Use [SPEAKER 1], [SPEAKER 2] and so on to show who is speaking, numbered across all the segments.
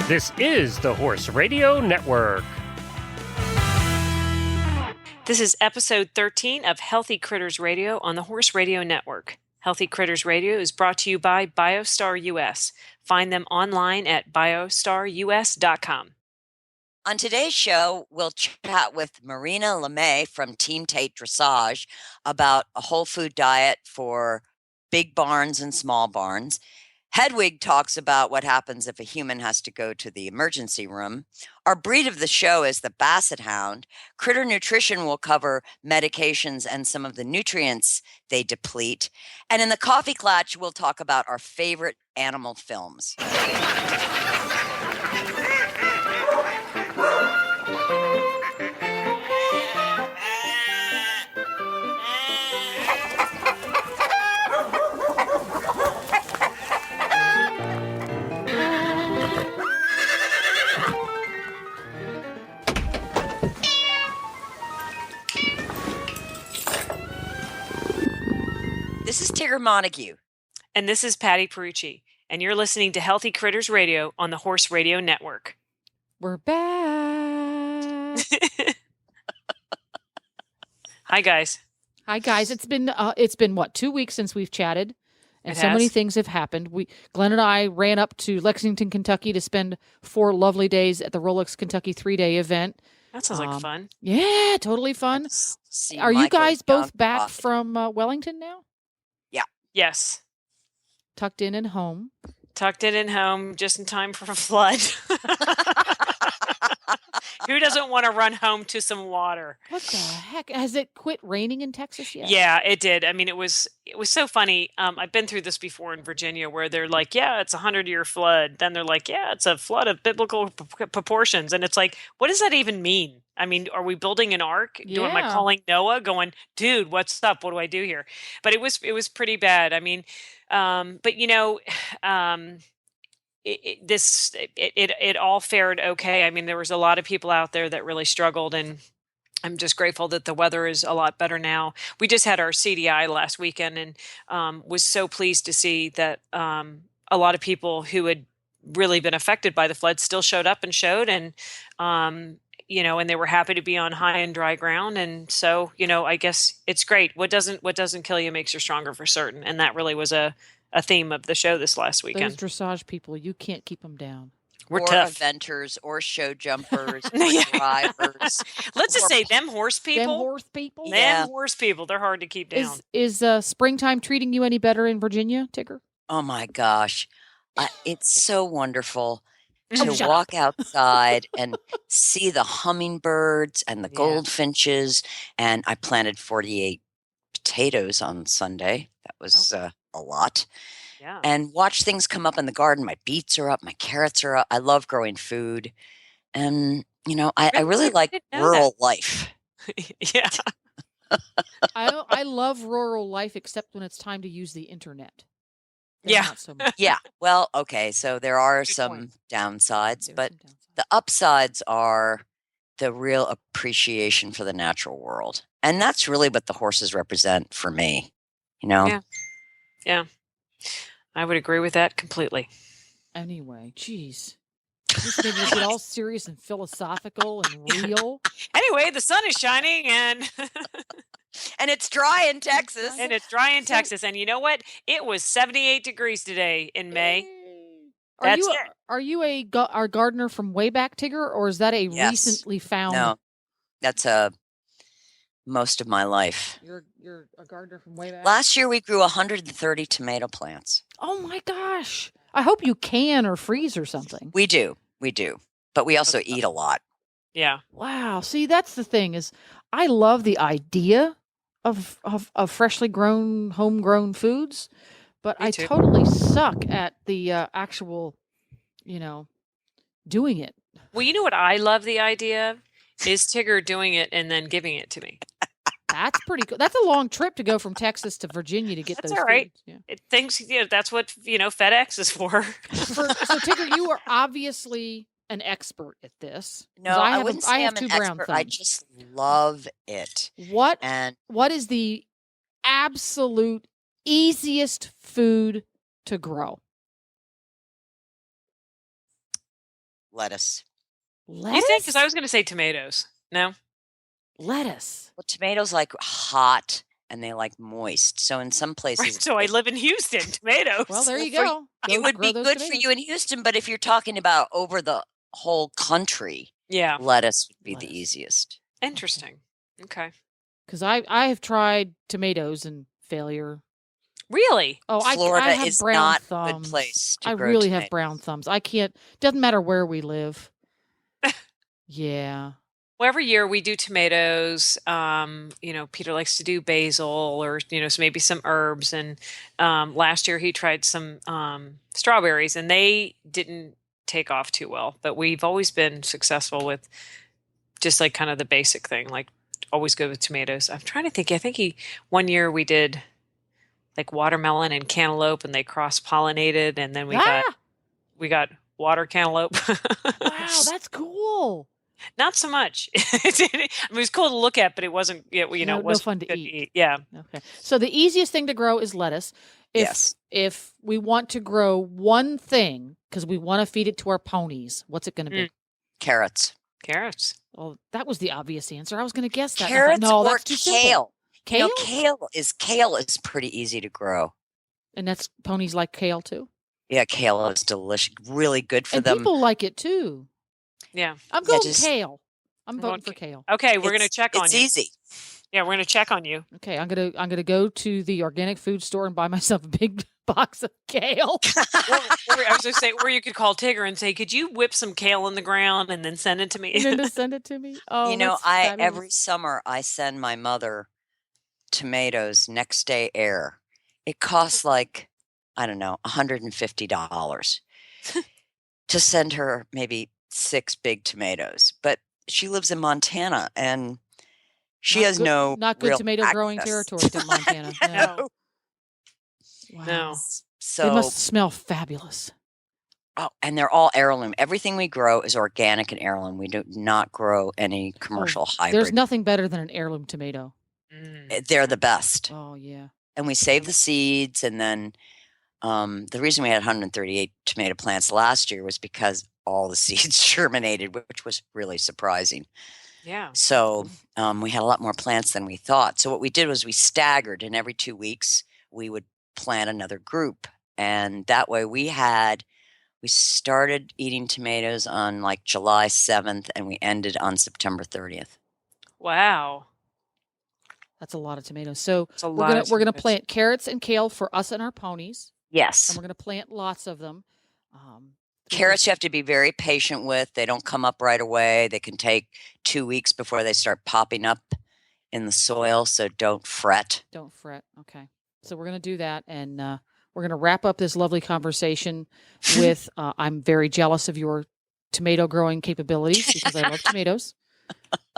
[SPEAKER 1] This is the Horse Radio Network.
[SPEAKER 2] This is episode 13 of Healthy Critters Radio on the Horse Radio Network. Healthy Critters Radio is brought to you by BiostarUS. Find them online at biostarus.com.
[SPEAKER 3] On today's show, we'll chat with Marina LeMay from Team Tate Dressage about a whole food diet for big barns and small barns. Hedwig talks about what happens if a human has to go to the emergency room. Our breed of the show is the Basset Hound. Critter Nutrition will cover medications and some of the nutrients they deplete. And in the Coffee Clatch, we'll talk about our favorite animal films. This is Tigger Montague.
[SPEAKER 2] And this is Patty Perucci. And you're listening to Healthy Critters Radio on the Horse Radio Network.
[SPEAKER 4] We're back.
[SPEAKER 2] Hi, guys.
[SPEAKER 4] Hi, guys. It's been what, 2 weeks since we've chatted, and
[SPEAKER 2] It
[SPEAKER 4] so
[SPEAKER 2] has.
[SPEAKER 4] many things have happened. Glenn and I ran up to Lexington, Kentucky, to spend 4 lovely days at the Rolex Kentucky 3-day event.
[SPEAKER 2] That sounds like fun.
[SPEAKER 4] Yeah, totally fun.
[SPEAKER 3] See
[SPEAKER 4] Are you
[SPEAKER 3] Michael
[SPEAKER 4] guys
[SPEAKER 3] Young
[SPEAKER 4] both back
[SPEAKER 3] Coffee.
[SPEAKER 4] from Wellington now?
[SPEAKER 2] Yes.
[SPEAKER 4] Tucked in and home.
[SPEAKER 2] Tucked in and home just in time for a flood. Who doesn't want to run home to some water?
[SPEAKER 4] What the heck? Has it quit raining in Texas yet?
[SPEAKER 2] Yeah, it did. I mean, it was so funny. I've been through this before in Virginia, where they're like, "Yeah, it's a 100-year flood." Then they're like, "Yeah, it's a flood of biblical proportions," and it's like, what does that even mean? I mean, are we building an ark? Am I
[SPEAKER 4] Yeah.
[SPEAKER 2] calling Noah, going, "Dude, what's up? What do I do here?" But it was pretty bad. I mean, but you know. It all fared okay. I mean, there was a lot of people out there that really struggled, and I'm just grateful that the weather is a lot better now. We just had our CDI last weekend, and was so pleased to see that a lot of people who had really been affected by the flood still showed up and showed, and and they were happy to be on high and dry ground. And so, I guess it's great. What doesn't kill you makes you stronger, for certain. And that really was a theme of the show this last weekend.
[SPEAKER 4] Those dressage people, you can't keep them down.
[SPEAKER 2] We're
[SPEAKER 3] or
[SPEAKER 2] tough.
[SPEAKER 3] eventers or show jumpers or
[SPEAKER 2] Yeah.
[SPEAKER 3] drivers.
[SPEAKER 2] Let's just say them horse people.
[SPEAKER 4] Them horse people?
[SPEAKER 2] Them
[SPEAKER 3] Yeah.
[SPEAKER 2] horse people. They're hard to keep down.
[SPEAKER 4] Is springtime treating you any better in Virginia, Tigger?
[SPEAKER 3] Oh my gosh. It's so wonderful to
[SPEAKER 4] shut
[SPEAKER 3] walk outside and see the hummingbirds and the
[SPEAKER 2] Yeah.
[SPEAKER 3] goldfinches. And I planted 48 potatoes on Sunday. That was a lot.
[SPEAKER 2] Yeah.
[SPEAKER 3] And watch things come up in the garden. My beets are up. My carrots are up. I love growing food. And, I really like
[SPEAKER 2] didn't know
[SPEAKER 3] rural life.
[SPEAKER 2] Yeah.
[SPEAKER 4] I love rural life, except when it's time to use the internet. Then
[SPEAKER 2] Yeah.
[SPEAKER 4] not so much.
[SPEAKER 3] Yeah. Well, okay. So there are
[SPEAKER 2] Good
[SPEAKER 3] some
[SPEAKER 2] point.
[SPEAKER 3] downsides,
[SPEAKER 4] There's
[SPEAKER 3] but
[SPEAKER 4] some downsides.
[SPEAKER 3] the upsides are the real appreciation for the natural world. And that's really what the horses represent for me.
[SPEAKER 2] Yeah. Yeah. I would agree with that completely.
[SPEAKER 4] Anyway, geez. This made me get all serious and philosophical and real.
[SPEAKER 2] Anyway, the sun is shining and
[SPEAKER 3] And it's dry in Texas.
[SPEAKER 2] and it's dry in
[SPEAKER 4] So-
[SPEAKER 2] Texas. And you know what? It was 78 degrees today in May.
[SPEAKER 4] Yay.
[SPEAKER 2] That's it.
[SPEAKER 4] Are you our gardener from way back, Tigger, or is that a
[SPEAKER 3] Yes.
[SPEAKER 4] recently found?
[SPEAKER 3] No, that's most of my life.
[SPEAKER 4] You're a gardener from way back.
[SPEAKER 3] Last year we grew 130 tomato plants.
[SPEAKER 4] Oh my gosh! I hope you can or freeze or something.
[SPEAKER 3] We do. But we also eat a lot.
[SPEAKER 2] Yeah.
[SPEAKER 4] Wow. See, that's the thing is, I love the idea of freshly grown, homegrown foods, but
[SPEAKER 2] Me
[SPEAKER 4] I
[SPEAKER 2] too.
[SPEAKER 4] totally suck at the actual, doing it.
[SPEAKER 2] Well, you know what I love the idea of? Is Tigger doing it and then giving it to me.
[SPEAKER 4] That's pretty cool. That's a long trip to go from Texas to Virginia to get
[SPEAKER 2] That's
[SPEAKER 4] those
[SPEAKER 2] all right.
[SPEAKER 4] foods. Yeah.
[SPEAKER 2] It thinks that's what FedEx is for.
[SPEAKER 4] So Tigger, you are obviously an expert at this. 'Cause
[SPEAKER 3] No, I
[SPEAKER 4] have
[SPEAKER 3] wouldn't
[SPEAKER 4] I
[SPEAKER 3] say
[SPEAKER 4] have
[SPEAKER 3] I'm an
[SPEAKER 4] two brown
[SPEAKER 3] expert. I
[SPEAKER 4] thumbs.
[SPEAKER 3] just love it.
[SPEAKER 4] What
[SPEAKER 3] And
[SPEAKER 4] what is the absolute easiest food to grow?
[SPEAKER 3] lettuce.
[SPEAKER 2] You think? Because I was going to say tomatoes. No?
[SPEAKER 4] Lettuce.
[SPEAKER 3] Well, tomatoes like hot and they like moist. So in some
[SPEAKER 2] Right.
[SPEAKER 3] places,
[SPEAKER 2] So I live in Houston. Tomatoes.
[SPEAKER 4] Well, there you
[SPEAKER 3] for
[SPEAKER 4] go.
[SPEAKER 3] it would be good for you in Houston, but if you're talking about over the whole country,
[SPEAKER 2] Yeah.
[SPEAKER 3] lettuce would be the
[SPEAKER 4] Lettuce.
[SPEAKER 3] easiest.
[SPEAKER 2] Interesting. Okay.
[SPEAKER 4] Because I have tried tomatoes and failure.
[SPEAKER 2] Really?
[SPEAKER 4] Oh,
[SPEAKER 3] Florida
[SPEAKER 4] I have
[SPEAKER 3] is
[SPEAKER 4] brown
[SPEAKER 3] not a
[SPEAKER 4] thumbs.
[SPEAKER 3] good place to
[SPEAKER 4] I
[SPEAKER 3] grow
[SPEAKER 4] really have
[SPEAKER 3] tomatoes.
[SPEAKER 4] brown thumbs. I can't. Doesn't matter where we live. Yeah.
[SPEAKER 2] Well, every year we do tomatoes. Peter likes to do basil or, so maybe some herbs. And last year he tried some strawberries and they didn't take off too well. But we've always been successful with just like kind of the basic thing, like always good with tomatoes. I'm trying to think. I think one year we did like watermelon and cantaloupe and they cross-pollinated and then we got water cantaloupe.
[SPEAKER 4] Wow, that's cool.
[SPEAKER 2] Not so much. It was cool to look at, but it wasn't. It
[SPEAKER 4] No
[SPEAKER 2] wasn't
[SPEAKER 4] fun to
[SPEAKER 2] good
[SPEAKER 4] eat.
[SPEAKER 2] Yeah.
[SPEAKER 4] Okay. So the easiest thing to grow is lettuce.
[SPEAKER 3] Yes.
[SPEAKER 4] If we want to grow one thing, because we want to feed it to our ponies, what's it going to be?
[SPEAKER 3] Carrots.
[SPEAKER 2] Carrots.
[SPEAKER 4] Well, that was the obvious answer. I was going to guess that.
[SPEAKER 3] Carrots
[SPEAKER 4] no,
[SPEAKER 3] or
[SPEAKER 4] that's too simple.
[SPEAKER 3] kale.
[SPEAKER 4] Kale?
[SPEAKER 3] Kale is pretty easy to grow.
[SPEAKER 4] And that's ponies like kale too?
[SPEAKER 3] Yeah, kale is delicious. Really good for
[SPEAKER 4] and
[SPEAKER 3] them.
[SPEAKER 4] People like it too.
[SPEAKER 2] Yeah.
[SPEAKER 4] I'm going kale. I'm voting for kale.
[SPEAKER 2] Okay, we're going to check on you.
[SPEAKER 3] It's easy.
[SPEAKER 2] Yeah, we're going to check on you.
[SPEAKER 4] Okay, I'm gonna go to the organic food store and buy myself a big box of kale.
[SPEAKER 2] or I was going to say, or you could call Tigger and say, "Could you whip some kale in the ground and then send it to me?"
[SPEAKER 4] And then to send it to me. Oh, that's fabulous.
[SPEAKER 3] Every summer I send my mother tomatoes next day air. It costs like, I don't know, $150 to send her maybe 6 big tomatoes. But she lives in Montana and she has
[SPEAKER 4] not good
[SPEAKER 3] real
[SPEAKER 4] tomato growing
[SPEAKER 3] access.
[SPEAKER 4] territory in Montana.
[SPEAKER 2] No.
[SPEAKER 4] Wow.
[SPEAKER 2] No.
[SPEAKER 3] So
[SPEAKER 4] they must smell fabulous.
[SPEAKER 3] Oh, and they're all heirloom. Everything we grow is organic and heirloom. We do not grow any commercial hybrid.
[SPEAKER 4] There's nothing better than an heirloom tomato.
[SPEAKER 3] They're the best.
[SPEAKER 4] Oh, yeah.
[SPEAKER 3] And we save the seeds. And then the reason we had 138 tomato plants last year was because all the seeds germinated, which was really surprising.
[SPEAKER 2] Yeah.
[SPEAKER 3] So we had a lot more plants than we thought. So what we did was we staggered, and every 2 weeks we would plant another group. And that way we started eating tomatoes on like July 7th and we ended on September 30th.
[SPEAKER 2] Wow.
[SPEAKER 4] That's a lot of tomatoes. So
[SPEAKER 2] we're
[SPEAKER 4] gonna plant carrots and kale for us and our ponies.
[SPEAKER 3] Yes.
[SPEAKER 4] And we're gonna plant lots of them.
[SPEAKER 3] Carrots you have to be very patient with. They don't come up right away. They can take 2 weeks before they start popping up in the soil. So don't fret.
[SPEAKER 4] Don't fret. Okay. So we're gonna do that, and we're gonna wrap up this lovely conversation with I'm very jealous of your tomato growing capabilities because I love tomatoes.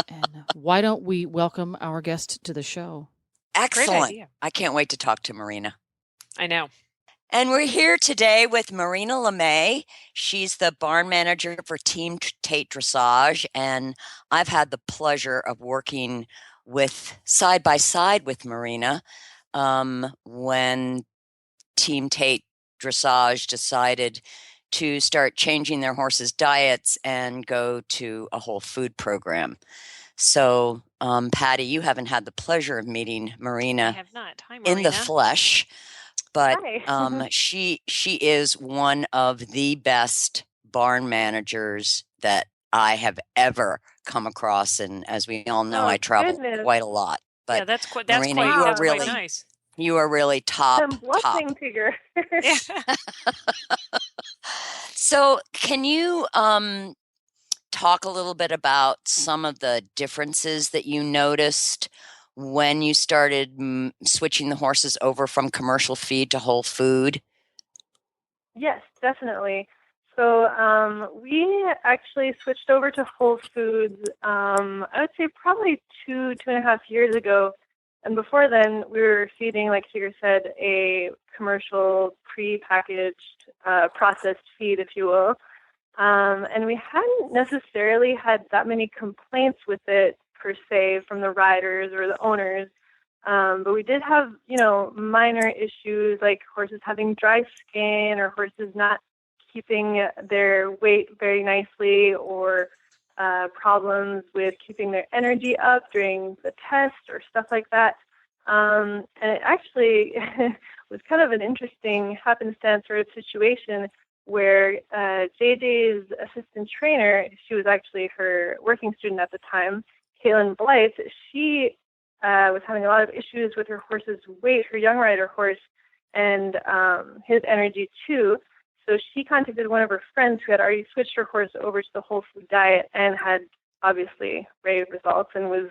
[SPEAKER 4] And why don't we welcome our guest to the show?
[SPEAKER 3] Excellent. I can't wait to talk to Marina.
[SPEAKER 2] I know.
[SPEAKER 3] And we're here today with Marina LeMay. She's the barn manager for Team Tate Dressage. And I've had the pleasure of working side by side with Marina when Team Tate Dressage decided to start changing their horses' diets and go to a whole food program. So, Patty, you haven't had the pleasure of meeting Marina
[SPEAKER 2] I have not. Hi, Marina.
[SPEAKER 3] in the flesh, but
[SPEAKER 5] Hi.
[SPEAKER 3] she is one of the best barn managers that I have ever come across. And as we all know, I travel quite a lot. But
[SPEAKER 2] yeah, that's
[SPEAKER 3] Marina,
[SPEAKER 2] quite,
[SPEAKER 3] you are
[SPEAKER 2] that's
[SPEAKER 3] really
[SPEAKER 2] quite nice.
[SPEAKER 3] You are really top.
[SPEAKER 5] I'm blushing, Tigger.
[SPEAKER 3] So, can you talk a little bit about some of the differences that you noticed when you started switching the horses over from commercial feed to whole food?
[SPEAKER 5] Yes, definitely. So we actually switched over to Whole Foods, I would say probably 2.5 years ago. And before then, we were feeding, like Tigger said, a commercial pre-packaged processed feed, if you will. And we hadn't necessarily had that many complaints with it per se from the riders or the owners. But we did have, minor issues like horses having dry skin or horses not keeping their weight very nicely, or problems with keeping their energy up during the test or stuff like that. And it actually was kind of an interesting happenstance sort of situation where JJ's assistant trainer, she was actually her working student at the time, Kaylin Blythe, she was having a lot of issues with her horse's weight, her young rider horse, and his energy too. So she contacted one of her friends who had already switched her horse over to the whole food diet and had obviously rave results and was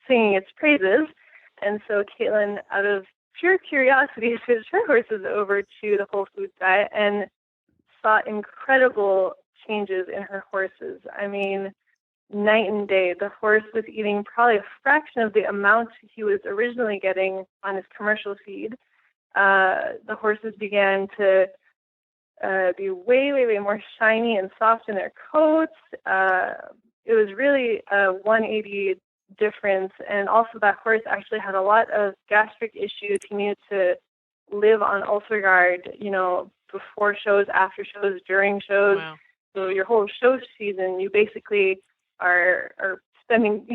[SPEAKER 5] singing its praises. And so Caitlin, out of pure curiosity, switched her horses over to the whole food diet and saw incredible changes in her horses. I mean, night and day. The horse was eating probably a fraction of the amount he was originally getting on his commercial feed. The horses began to be way, way, way more shiny and soft in their coats. It was really a 180 difference. And also that horse actually had a lot of gastric issues. He needed to live on ulcer guard, before shows, after shows, during shows.
[SPEAKER 2] Wow.
[SPEAKER 5] So your whole show season, you basically are spending,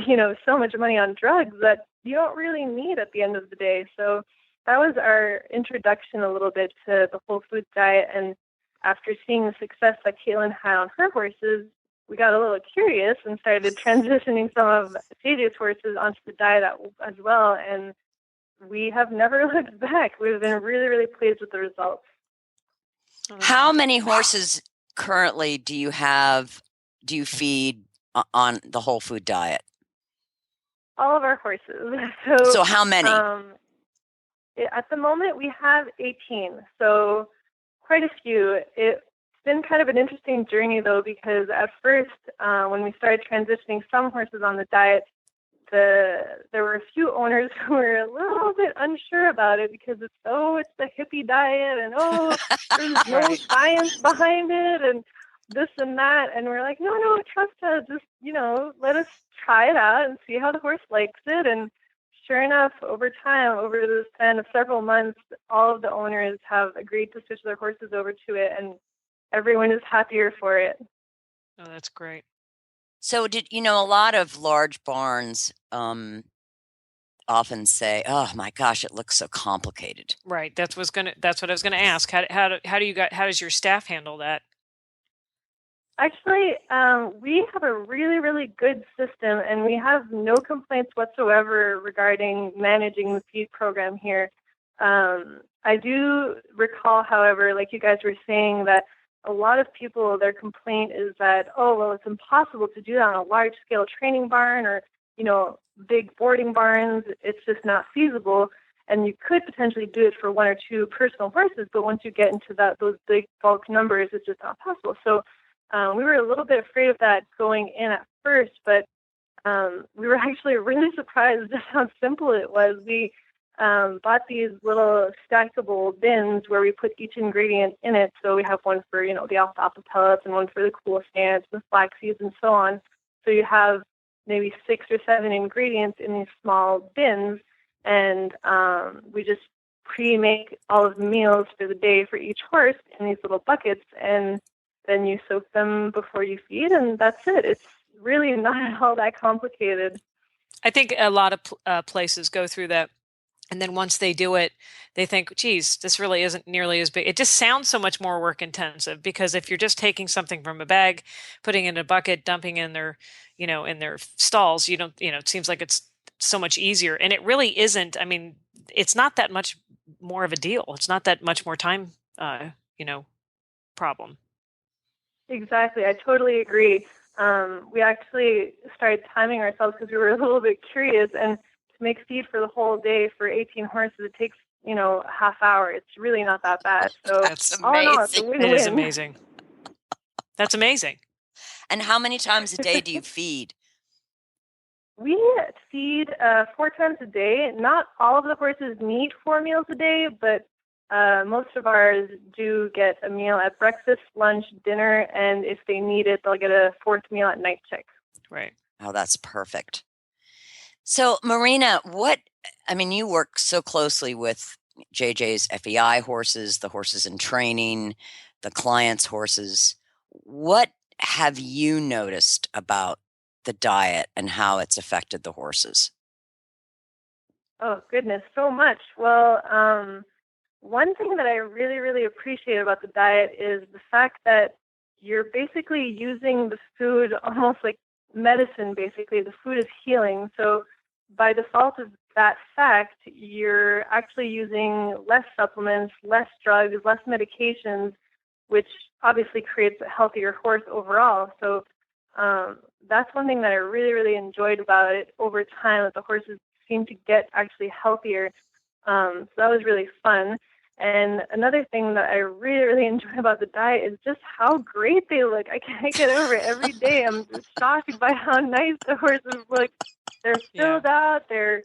[SPEAKER 5] so much money on drugs that you don't really need at the end of the day. So that was our introduction a little bit to the whole food diet. And after seeing the success that Caitlin had on her horses, we got a little curious and started transitioning some of JJ's horses onto the diet as well. And we have never looked back. We've been really, really pleased with the results.
[SPEAKER 3] How many horses currently do you feed on the whole food diet?
[SPEAKER 5] All of our horses.
[SPEAKER 3] So how many?
[SPEAKER 5] At the moment, we have 18. So quite a few. It's been kind of an interesting journey, though, because at first, when we started transitioning some horses on the diet, there were a few owners who were a little bit unsure about it because it's the hippie diet, and there's no science behind it, and this and that. And we're like, no, trust us. Just, let us try it out and see how the horse likes it. And sure enough, over time, over the span of several months, all of the owners have agreed to switch their horses over to it, and everyone is happier for it.
[SPEAKER 2] Oh, that's great.
[SPEAKER 3] So a lot of large barns often say, "Oh my gosh, it looks so complicated."
[SPEAKER 2] Right. That's what I was gonna ask. How does your staff handle that?
[SPEAKER 5] Actually, we have a really, really good system, and we have no complaints whatsoever regarding managing the feed program here. I do recall, however, like you guys were saying, that a lot of people, their complaint is that, it's impossible to do that on a large-scale training barn or, big boarding barns. It's just not feasible. And you could potentially do it for one or two personal horses, but once you get into those big bulk numbers, it's just not possible. So we were a little bit afraid of that going in at first, but we were actually really surprised just how simple it was. We bought these little stackable bins where we put each ingredient in it. So we have one for, the alfalfa pellets and one for the cool stands, the flax seeds, and so on. So you have maybe 6 or 7 ingredients in these small bins, and we just pre-make all of the meals for the day for each horse in these little buckets, and then you soak them before you feed, and that's it. It's really not all that complicated.
[SPEAKER 2] I think a lot of places go through that. And then once they do it, they think, geez, this really isn't nearly as big. It just sounds so much more work intensive, because if you're just taking something from a bag, putting it in a bucket, dumping in their, in their stalls, it seems like it's so much easier. And it really isn't. I mean, it's not that much more of a deal. It's not that much more time, problem.
[SPEAKER 5] Exactly. I totally agree. We actually started timing ourselves because we were a little bit curious, and to make feed for the whole day for 18 horses, it takes, a half hour. It's really not that bad. So
[SPEAKER 3] That's
[SPEAKER 5] all in all, it's a
[SPEAKER 3] amazing.
[SPEAKER 5] win-win.
[SPEAKER 2] It is amazing. That's amazing.
[SPEAKER 3] And how many times a day do you feed?
[SPEAKER 5] We feed 4 times a day. Not all of the horses need 4 meals a day, but most of ours do get a meal at breakfast, lunch, dinner, and if they need it, they'll get a 4th meal at night check.
[SPEAKER 2] Right.
[SPEAKER 3] Oh, that's perfect. So, Marina, you work so closely with JJ's FEI horses, the horses in training, the clients' horses. What have you noticed about the diet and how it's affected the horses?
[SPEAKER 5] Oh, goodness, so much. Well, one thing that I really, really appreciate about the diet is the fact that you're basically using the food almost like medicine, basically. The food is healing. So by default of that fact, you're actually using less supplements, less drugs, less medications, which obviously creates a healthier horse overall. So that's one thing that I really, really enjoyed about it over time, that the horses seem to get actually healthier. So that was really fun. And another thing that I really, really enjoy about the diet is just how great they look. I can't get over it. Every day I'm just shocked by how nice the horses look. They're filled out. They're,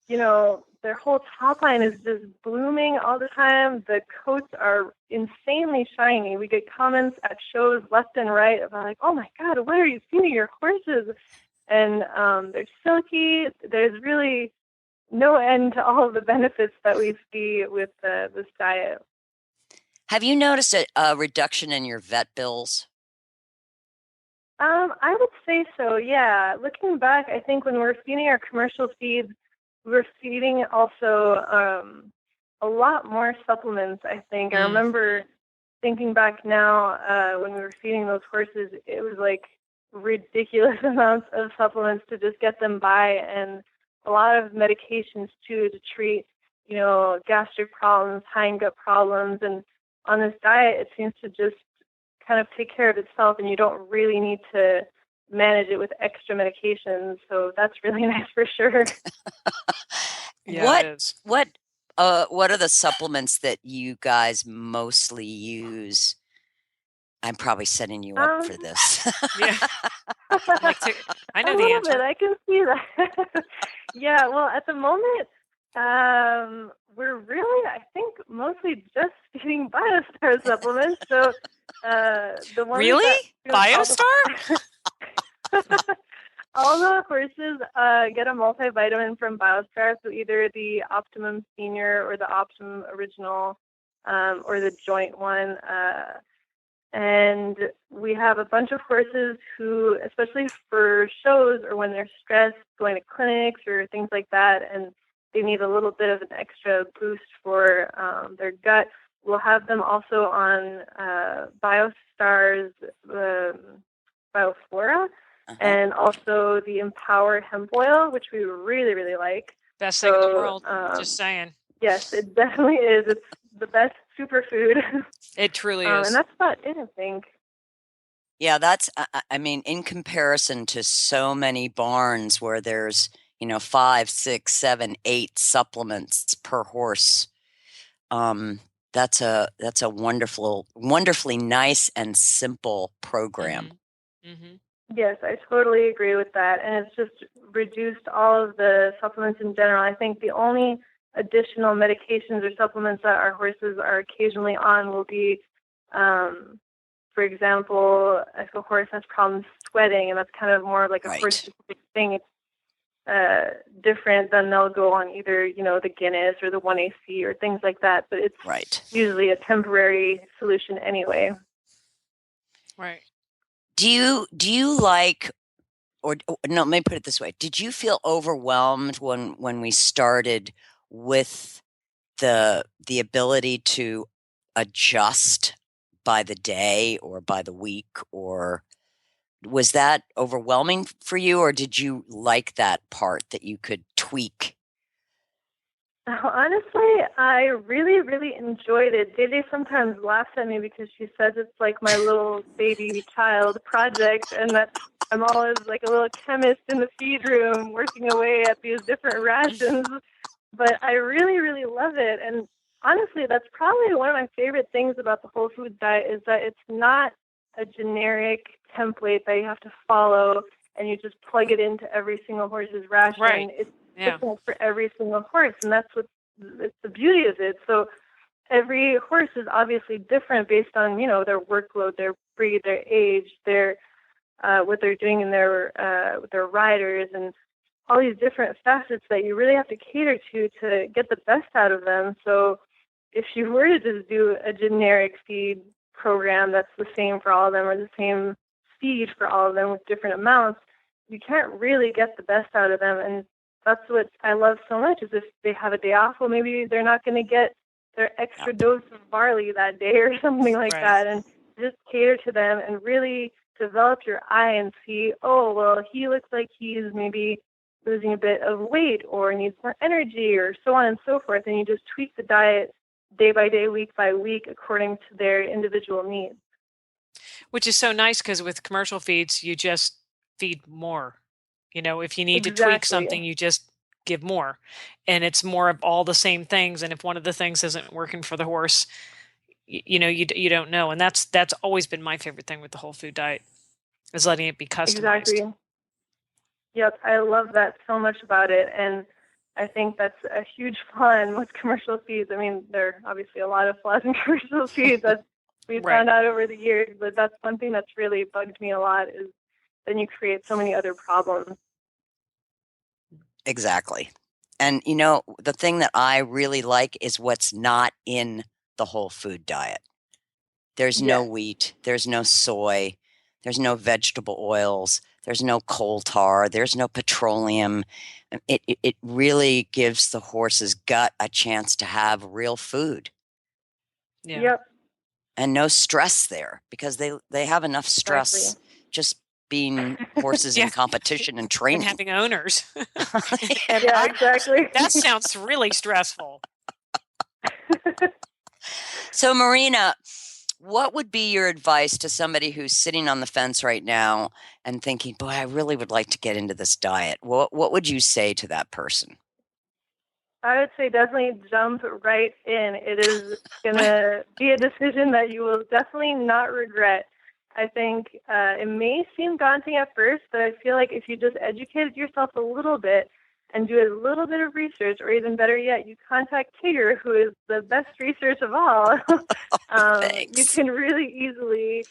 [SPEAKER 5] their whole top line is just blooming all the time. The coats are insanely shiny. We get comments at shows left and right about like, oh my God, what are you feeding your horses? And they're silky. There's really no end to all of the benefits that we see with this diet.
[SPEAKER 3] Have you noticed a reduction in your vet bills?
[SPEAKER 5] I would say so, yeah. Looking back, I think when we were feeding our commercial feeds, we were feeding also a lot more supplements, I think. I remember thinking back now when we were feeding those horses, it was like ridiculous amounts of supplements to just get them by, and a lot of medications too to treat, gastric problems, hind gut problems. And on this diet, it seems to just kind of take care of itself, and you don't really need to manage it with extra medications. So that's really nice for sure.
[SPEAKER 2] Yeah, it is.
[SPEAKER 3] What are the supplements that you guys mostly use? I'm probably setting you up for this.
[SPEAKER 2] Yeah. I know
[SPEAKER 5] a
[SPEAKER 2] the
[SPEAKER 5] little
[SPEAKER 2] answer.
[SPEAKER 5] bit. I can see that. Yeah, well, at the moment, we're really, I think, mostly just feeding BiostarUS supplements. So the ones
[SPEAKER 2] Really?
[SPEAKER 5] that,
[SPEAKER 2] BiostarUS?
[SPEAKER 5] all the horses get a multivitamin from BiostarUS, so either the Optimum Senior or the Optimum Original or the joint one. And we have a bunch of horses who, especially for shows or when they're stressed, going to clinics or things like that, and they need a little bit of an extra boost for their gut, we'll have them also on BioStar's Bioflora, and also the Empower hemp oil, which we really, really like.
[SPEAKER 2] Best thing in the world. Just saying.
[SPEAKER 5] Yes, it definitely is. It's the best superfood.
[SPEAKER 2] It truly is.
[SPEAKER 5] And that's about it, I think.
[SPEAKER 3] Yeah, that's, I mean, in comparison to so many barns where there's, 5, 6, 7, 8 supplements per horse, that's a wonderfully nice and simple program.
[SPEAKER 2] Mm-hmm.
[SPEAKER 5] Yes, I totally agree with that. And it's just reduced all of the supplements in general. I think the only additional medications or supplements that our horses are occasionally on will be, for example, if a horse has problems sweating, and that's kind of more like a horse-specific thing, it's different, then they'll go on either, the Guinness or the 1AC or things like that. But it's usually a temporary solution anyway.
[SPEAKER 2] Right.
[SPEAKER 3] Do you like, or no, let me put it this way. Did you feel overwhelmed when we started with the ability to adjust by the day or by the week, or was that overwhelming for you, or did you like that part that you could tweak?
[SPEAKER 5] Honestly, I really, really enjoyed it. Dede sometimes laughs at me because she says it's like my little baby child project, and that I'm always like a little chemist in the feed room working away at these different rations. But I really, really love it. And honestly, that's probably one of my favorite things about the whole food diet is that it's not a generic template that you have to follow and you just plug it into every single horse's ration.
[SPEAKER 2] Right.
[SPEAKER 5] It's different for every single horse, and that's it's the beauty of it. So every horse is obviously different based on, their workload, their breed, their age, their what they're doing in their with their riders, and all these different facets that you really have to cater to get the best out of them. So if you were to just do a generic feed program that's the same for all of them, or the same feed for all of them with different amounts, you can't really get the best out of them. And that's what I love so much, is if they have a day off, well, maybe they're not going to get their extra dose of barley that day or something like that, and just cater to them and really develop your eye and see, oh, well, he looks like he's maybe losing a bit of weight or needs more energy, or so on and so forth. And you just tweak the diet day by day, week by week, according to their individual needs.
[SPEAKER 2] Which is so nice, because with commercial feeds, you just feed more. If you need to tweak something, you just give more. And it's more of all the same things. And if one of the things isn't working for the horse, you don't know. And that's always been my favorite thing with the whole food diet, is letting it be customized.
[SPEAKER 5] Exactly. Yep, I love that so much about it. And I think that's a huge flaw with commercial feeds. I mean, there are obviously a lot of flaws in commercial feeds that we've found out over the years, but that's one thing that's really bugged me a lot, is then you create so many other problems.
[SPEAKER 3] Exactly. And, the thing that I really like is what's not in the whole food diet. There's no wheat, there's no soy, there's no vegetable oils, there's no coal tar, there's no petroleum. It really gives the horse's gut a chance to have real food.
[SPEAKER 2] Yeah.
[SPEAKER 5] Yep.
[SPEAKER 3] And no stress there, because they have enough stress just being horses in competition and training.
[SPEAKER 2] And having owners.
[SPEAKER 5] Yeah, exactly.
[SPEAKER 2] That sounds really stressful.
[SPEAKER 3] So, Marina, what would be your advice to somebody who's sitting on the fence right now and thinking, boy, I really would like to get into this diet? What would you say to that person?
[SPEAKER 5] I would say definitely jump right in. It is going to be a decision that you will definitely not regret. I think it may seem daunting at first, but I feel like if you just educated yourself a little bit and do a little bit of research, or even better yet, you contact Tigger, who is the best research of all, you can really easily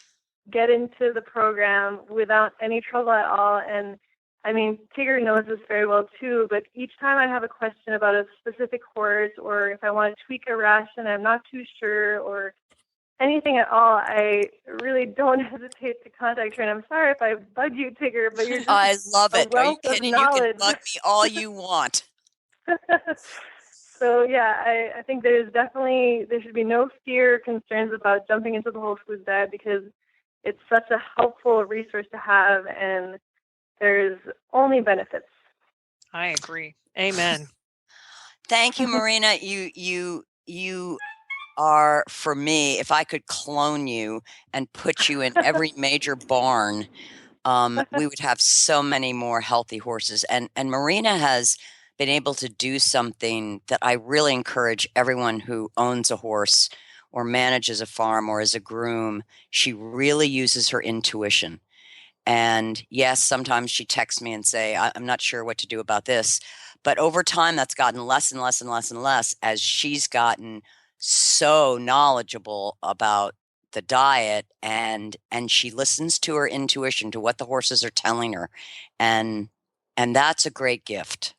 [SPEAKER 5] get into the program without any trouble at all. And I mean, Tigger knows this very well too, but each time I have a question about a specific horse, or if I want to tweak a ration, I'm not too sure, or anything at all, I really don't hesitate to contact her. And I'm sorry if I bug you, Tigger, but you're just
[SPEAKER 3] I love it. Are you kidding? You can bug me all you want.
[SPEAKER 5] So yeah, I think there should be no fear or concerns about jumping into the whole food diet, because it's such a helpful resource to have, and there's only benefits.
[SPEAKER 2] I agree. Amen.
[SPEAKER 3] Thank you, Marina. You are, for me, if I could clone you and put you in every major barn, we would have so many more healthy horses. And Marina has been able to do something that I really encourage everyone who owns a horse or manages a farm or is a groom. She really uses her intuition. And yes, sometimes she texts me and say, I'm not sure what to do about this. But over time, that's gotten less and less and less and less, as she's gotten so knowledgeable about the diet, and she listens to her intuition, to what the horses are telling her. And that's a great gift.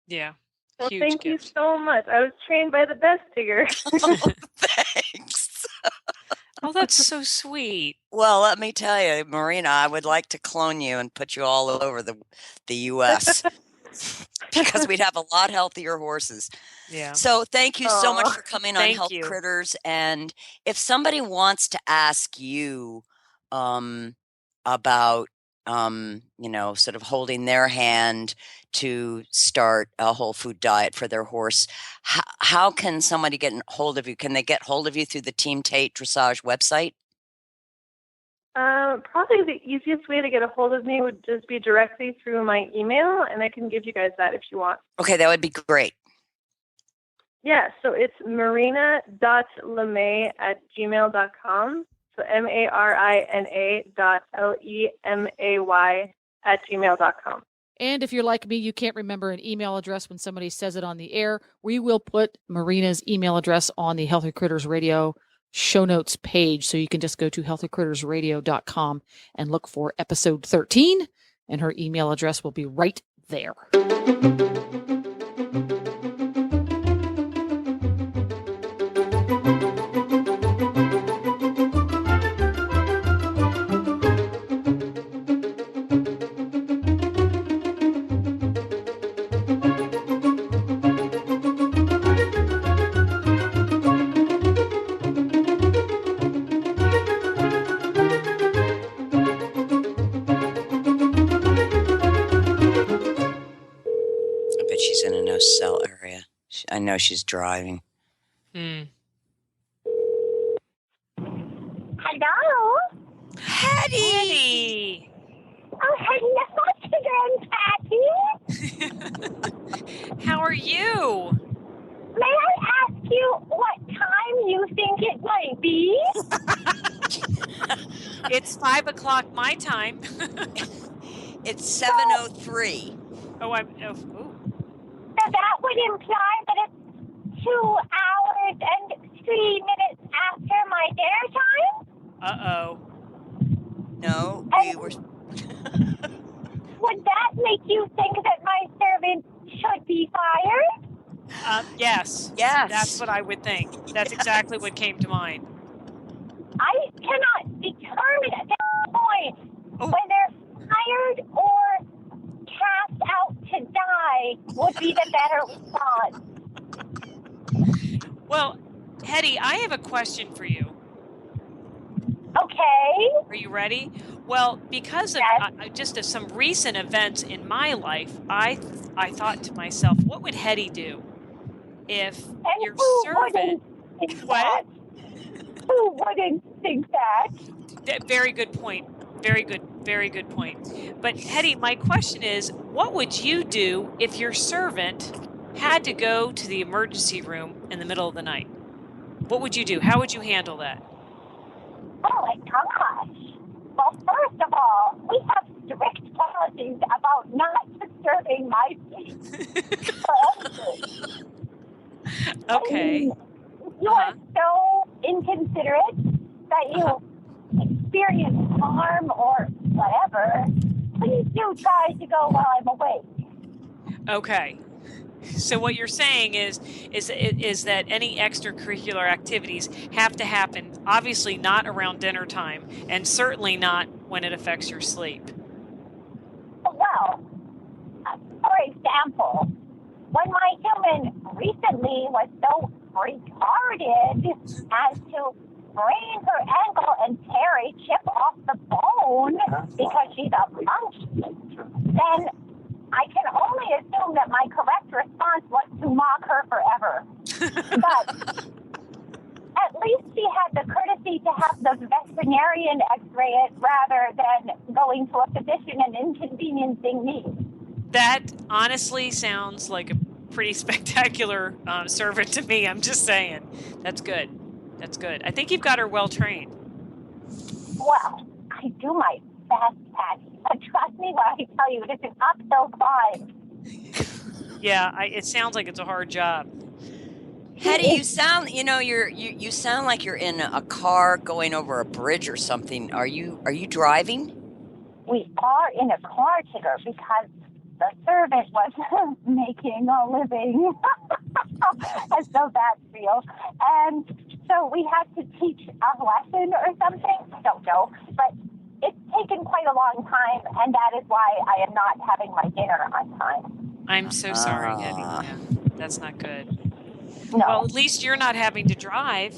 [SPEAKER 2] Yeah.
[SPEAKER 5] Well,
[SPEAKER 2] Huge
[SPEAKER 5] thank
[SPEAKER 2] gift.
[SPEAKER 5] you so much. I was trained by the best, Tigger.
[SPEAKER 3] Thanks.
[SPEAKER 2] Oh, that's so sweet.
[SPEAKER 3] Well, let me tell you, Marina, I would like to clone you and put you all over the U.S. because we'd have a lot healthier horses.
[SPEAKER 2] Yeah.
[SPEAKER 3] So thank you so much for coming on
[SPEAKER 2] Thank
[SPEAKER 3] Health
[SPEAKER 2] you.
[SPEAKER 3] Critters. And if somebody wants to ask you about, sort of holding their hand to start a whole food diet for their horse, how can somebody get hold of you? Can they get hold of you through the Team Tate Dressage website?
[SPEAKER 5] Probably the easiest way to get a hold of me would just be directly through my email, and I can give you guys that if you want.
[SPEAKER 3] Okay, that would be great.
[SPEAKER 5] Yeah, so it's marina.lemay@gmail.com. So marina.lemay@gmail.com.
[SPEAKER 4] And if you're like me, you can't remember an email address when somebody says it on the air, we will put Marina's email address on the Healthy Critters Radio show notes page. So you can just go to healthycrittersradio.com and look for episode 13, and her email address will be right there.
[SPEAKER 3] know she's driving.
[SPEAKER 2] Mm.
[SPEAKER 6] Hello?
[SPEAKER 3] Hetty!
[SPEAKER 6] Oh, hello, Sugar and Patty.
[SPEAKER 2] How are you?
[SPEAKER 6] May I ask you what time you think it might be?
[SPEAKER 2] It's 5 o'clock my time.
[SPEAKER 3] It's 7:03.
[SPEAKER 2] Oh.
[SPEAKER 6] So that would imply that it's 2 hours and 3 minutes after my dinner time?
[SPEAKER 2] Uh-oh.
[SPEAKER 3] No, we were...
[SPEAKER 6] Would that make you think that my servant should be fired?
[SPEAKER 2] Yes.
[SPEAKER 3] Yes.
[SPEAKER 2] That's what I would think. That's exactly what came to mind.
[SPEAKER 6] I cannot determine at this point
[SPEAKER 2] Oh.
[SPEAKER 6] whether fired or cast out to die would be the better response.
[SPEAKER 2] Well, Hetty, I have a question for you.
[SPEAKER 6] Okay.
[SPEAKER 2] Are you ready? Well, because of
[SPEAKER 6] Yes.
[SPEAKER 2] just of some recent events in my life, I thought to myself, what would Hetty do if
[SPEAKER 6] And
[SPEAKER 2] your
[SPEAKER 6] who
[SPEAKER 2] servant?
[SPEAKER 6] wouldn't think
[SPEAKER 2] What?
[SPEAKER 6] that? Who wouldn't think that?
[SPEAKER 2] Very good point. Very good point. But Hetty, my question is, what would you do if your servant had to go to the emergency room in the middle of the night? What would you do? How would you handle that?
[SPEAKER 6] Oh my gosh. Well, first of all, we have strict policies about not disturbing my sleep.
[SPEAKER 2] Okay.
[SPEAKER 6] You are so inconsiderate that you experience harm or whatever. Please do try to go while I'm awake.
[SPEAKER 2] Okay. So what you're saying is that any extracurricular activities have to happen, obviously not around dinner time, and certainly not when it affects your sleep.
[SPEAKER 6] Well, for example, when my human recently was so retarded as to sprain her ankle and tear a chip off the bone because she's a monkey, then I can only assume that my correct response was to mock her forever. But at least she had the courtesy to have the veterinarian x-ray it rather than going to a physician and inconveniencing me.
[SPEAKER 2] That honestly sounds like a pretty spectacular servant to me. I'm just saying. That's good. That's good. I think you've got her well trained.
[SPEAKER 6] Well, I do my best, Patty. But trust me when I tell you, it is an uphill climb.
[SPEAKER 2] Yeah, it sounds like it's a hard job.
[SPEAKER 3] Hetty, you sound, you sound like you're in a car going over a bridge or something. Are you driving?
[SPEAKER 6] We are in a car, Tigger, because the servant was making a living. As though that's real. And so we had to teach a lesson or something. I don't know. But it's taken quite a long time, and that is why I am not having my dinner on time.
[SPEAKER 2] I'm so sorry, Hetty. Yeah, that's not good.
[SPEAKER 6] No.
[SPEAKER 2] Well, at least you're not having to drive.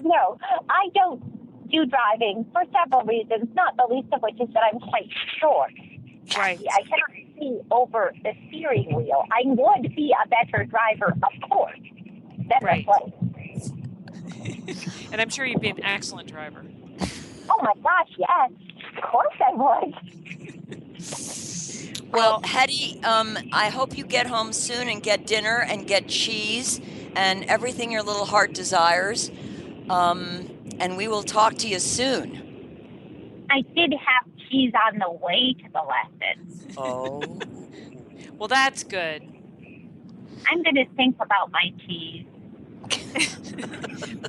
[SPEAKER 6] No, I don't do driving for several reasons, not the least of which is that I'm quite short.
[SPEAKER 2] Right.
[SPEAKER 6] I cannot see over the steering wheel. I would be a better driver, of course, than
[SPEAKER 2] Right.
[SPEAKER 6] the plane.
[SPEAKER 2] And I'm sure you'd be an excellent driver.
[SPEAKER 6] Oh my gosh, yes. Of course I would.
[SPEAKER 3] Well, Hetty, I hope you get home soon and get dinner and get cheese and everything your little heart desires. And we will talk to you soon.
[SPEAKER 6] I did have cheese on the way to the lesson.
[SPEAKER 3] Oh.
[SPEAKER 2] Well, that's good.
[SPEAKER 6] I'm going to think about my cheese.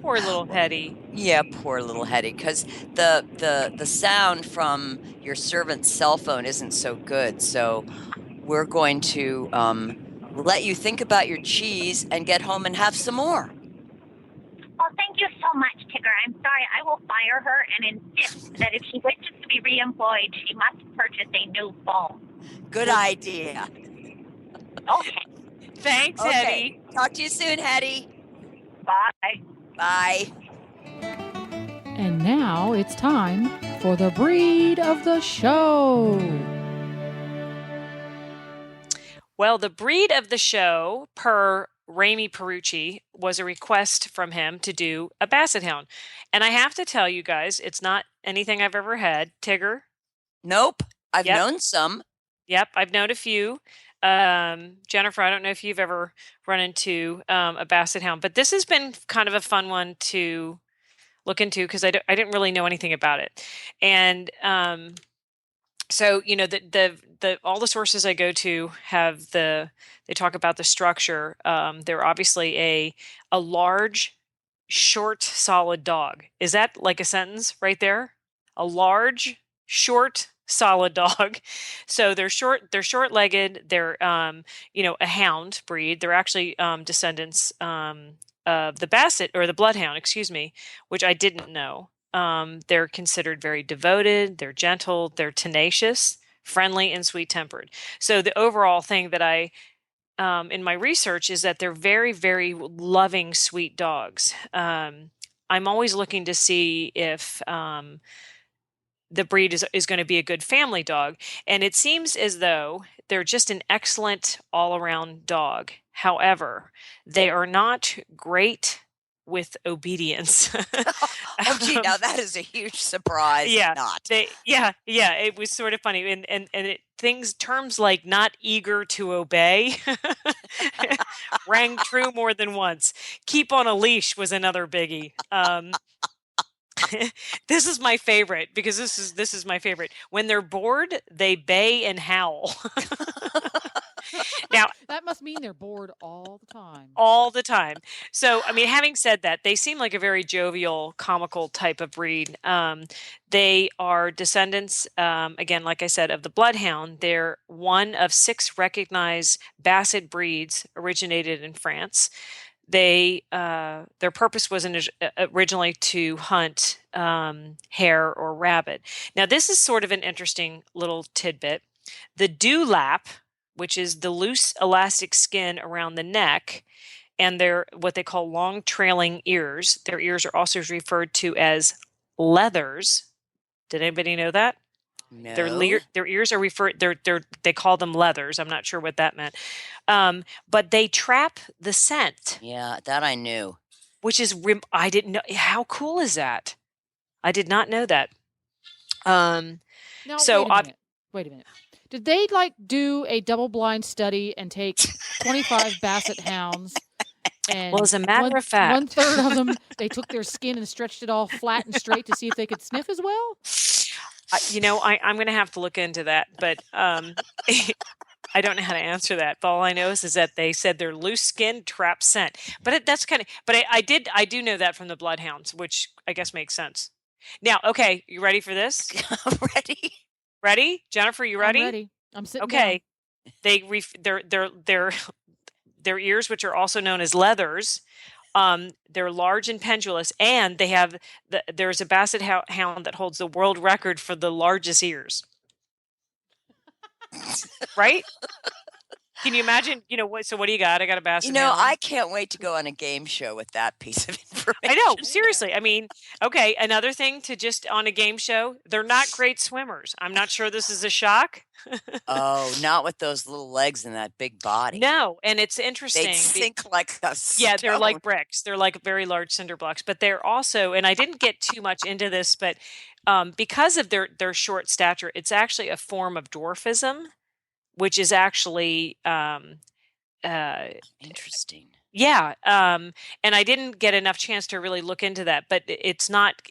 [SPEAKER 2] Poor little Hetty.
[SPEAKER 3] Yeah, poor little Hetty, because the sound from your servant's cell phone isn't so good. So we're going to let you think about your cheese and get home and have some more.
[SPEAKER 6] Well, thank you so much, Tigger. I'm sorry. I will fire her and insist that if she wishes to be reemployed, she must purchase a new phone.
[SPEAKER 3] Good idea.
[SPEAKER 6] Okay.
[SPEAKER 2] Thanks,
[SPEAKER 3] Okay.
[SPEAKER 2] Hetty.
[SPEAKER 3] Talk to you soon, Hetty.
[SPEAKER 6] Bye.
[SPEAKER 3] Bye.
[SPEAKER 4] And now it's time for the breed of the show.
[SPEAKER 2] Well, the breed of the show, per Ramy Perucci, was a request from him to do a Basset Hound. And I have to tell you guys, it's not anything I've ever had. Tigger?
[SPEAKER 3] Nope. I've
[SPEAKER 2] Yep.
[SPEAKER 3] known some.
[SPEAKER 2] Yep, I've known a few. Jennifer, I don't know if you've ever run into a Basset Hound, but this has been kind of a fun one to look into because I didn't really know anything about it. And so, the all the sources I go to have they talk about the structure. They're obviously a large, short, solid dog. Is that like a sentence right there? A large, short, solid dog. So they're short-legged. They're a hound breed. They're actually descendants of the Basset or the Bloodhound, excuse me, which I didn't know. They're considered very devoted, they're gentle, they're tenacious, friendly, and sweet-tempered. So the overall thing that I in my research is that they're very, very loving, sweet dogs. I'm always looking to see if the breed is going to be a good family dog. And it seems as though they're just an excellent all-around dog. However, they are not great with obedience.
[SPEAKER 3] Oh, gee, now that is a huge surprise.
[SPEAKER 2] Yeah,
[SPEAKER 3] Not.
[SPEAKER 2] it was sort of funny, and terms like not eager to obey rang true more than once. Keep on a leash was another biggie. This is my favorite because this is my favorite. When they're bored, they bay and howl. Now,
[SPEAKER 4] That must mean they're bored all the time.
[SPEAKER 2] all the time. So, I mean, having said that, they seem like a very jovial, comical type of breed. They are descendants, again, like I said, of the Bloodhound. They're one of 6 recognized Basset breeds originated in France. Their purpose was originally to hunt hare or rabbit. Now, this is sort of an interesting little tidbit. The dewlap, which is the loose elastic skin around the neck, and their what they call long trailing ears. Their ears are also referred to as leathers. Did anybody know that?
[SPEAKER 3] No.
[SPEAKER 2] Their ears are they call them leathers. I'm not sure what that meant. But they trap the scent.
[SPEAKER 3] Yeah, that I knew.
[SPEAKER 2] Which is I didn't know. How cool is that? I did not know that.
[SPEAKER 4] Now,
[SPEAKER 2] so
[SPEAKER 4] wait a minute. Did they do a double-blind study and take 25 Basset Hounds? And
[SPEAKER 2] well, as a matter of fact,
[SPEAKER 4] 1/3 of them, they took their skin and stretched it all flat and straight to see if they could sniff as well?
[SPEAKER 2] I'm going to have to look into that, but I don't know how to answer that. But all I know is that they said their loose skin trap scent. But that's kind of. But I do know that from the Bloodhounds, which I guess makes sense. Now, okay, you ready for this?
[SPEAKER 3] Ready?
[SPEAKER 2] Ready, Jennifer? You ready?
[SPEAKER 4] I'm ready. I'm sitting
[SPEAKER 2] okay.
[SPEAKER 4] down.
[SPEAKER 2] Their ears, which are also known as leathers. They're large and pendulous, and they have there's a Basset Hound that holds the world record for the largest ears. Right? Can you imagine? So what do you got? I got a Basset Hound.
[SPEAKER 3] I can't wait to go on a game show with that pice of information.
[SPEAKER 2] I know, seriously. I mean, okay, another thing to just on a game show, they're not great swimmers. I'm not sure this is a shock.
[SPEAKER 3] Oh, not with those little legs and that big body.
[SPEAKER 2] No, and it's interesting.
[SPEAKER 3] They sink like a stone.
[SPEAKER 2] Yeah, they're like bricks. They're like very large cinder blocks. But they're also, and I didn't get too much into this, but because of their short stature, it's actually a form of dwarfism, which is actually
[SPEAKER 3] interesting.
[SPEAKER 2] Yeah, and I didn't get enough chance to really look into that, but it's not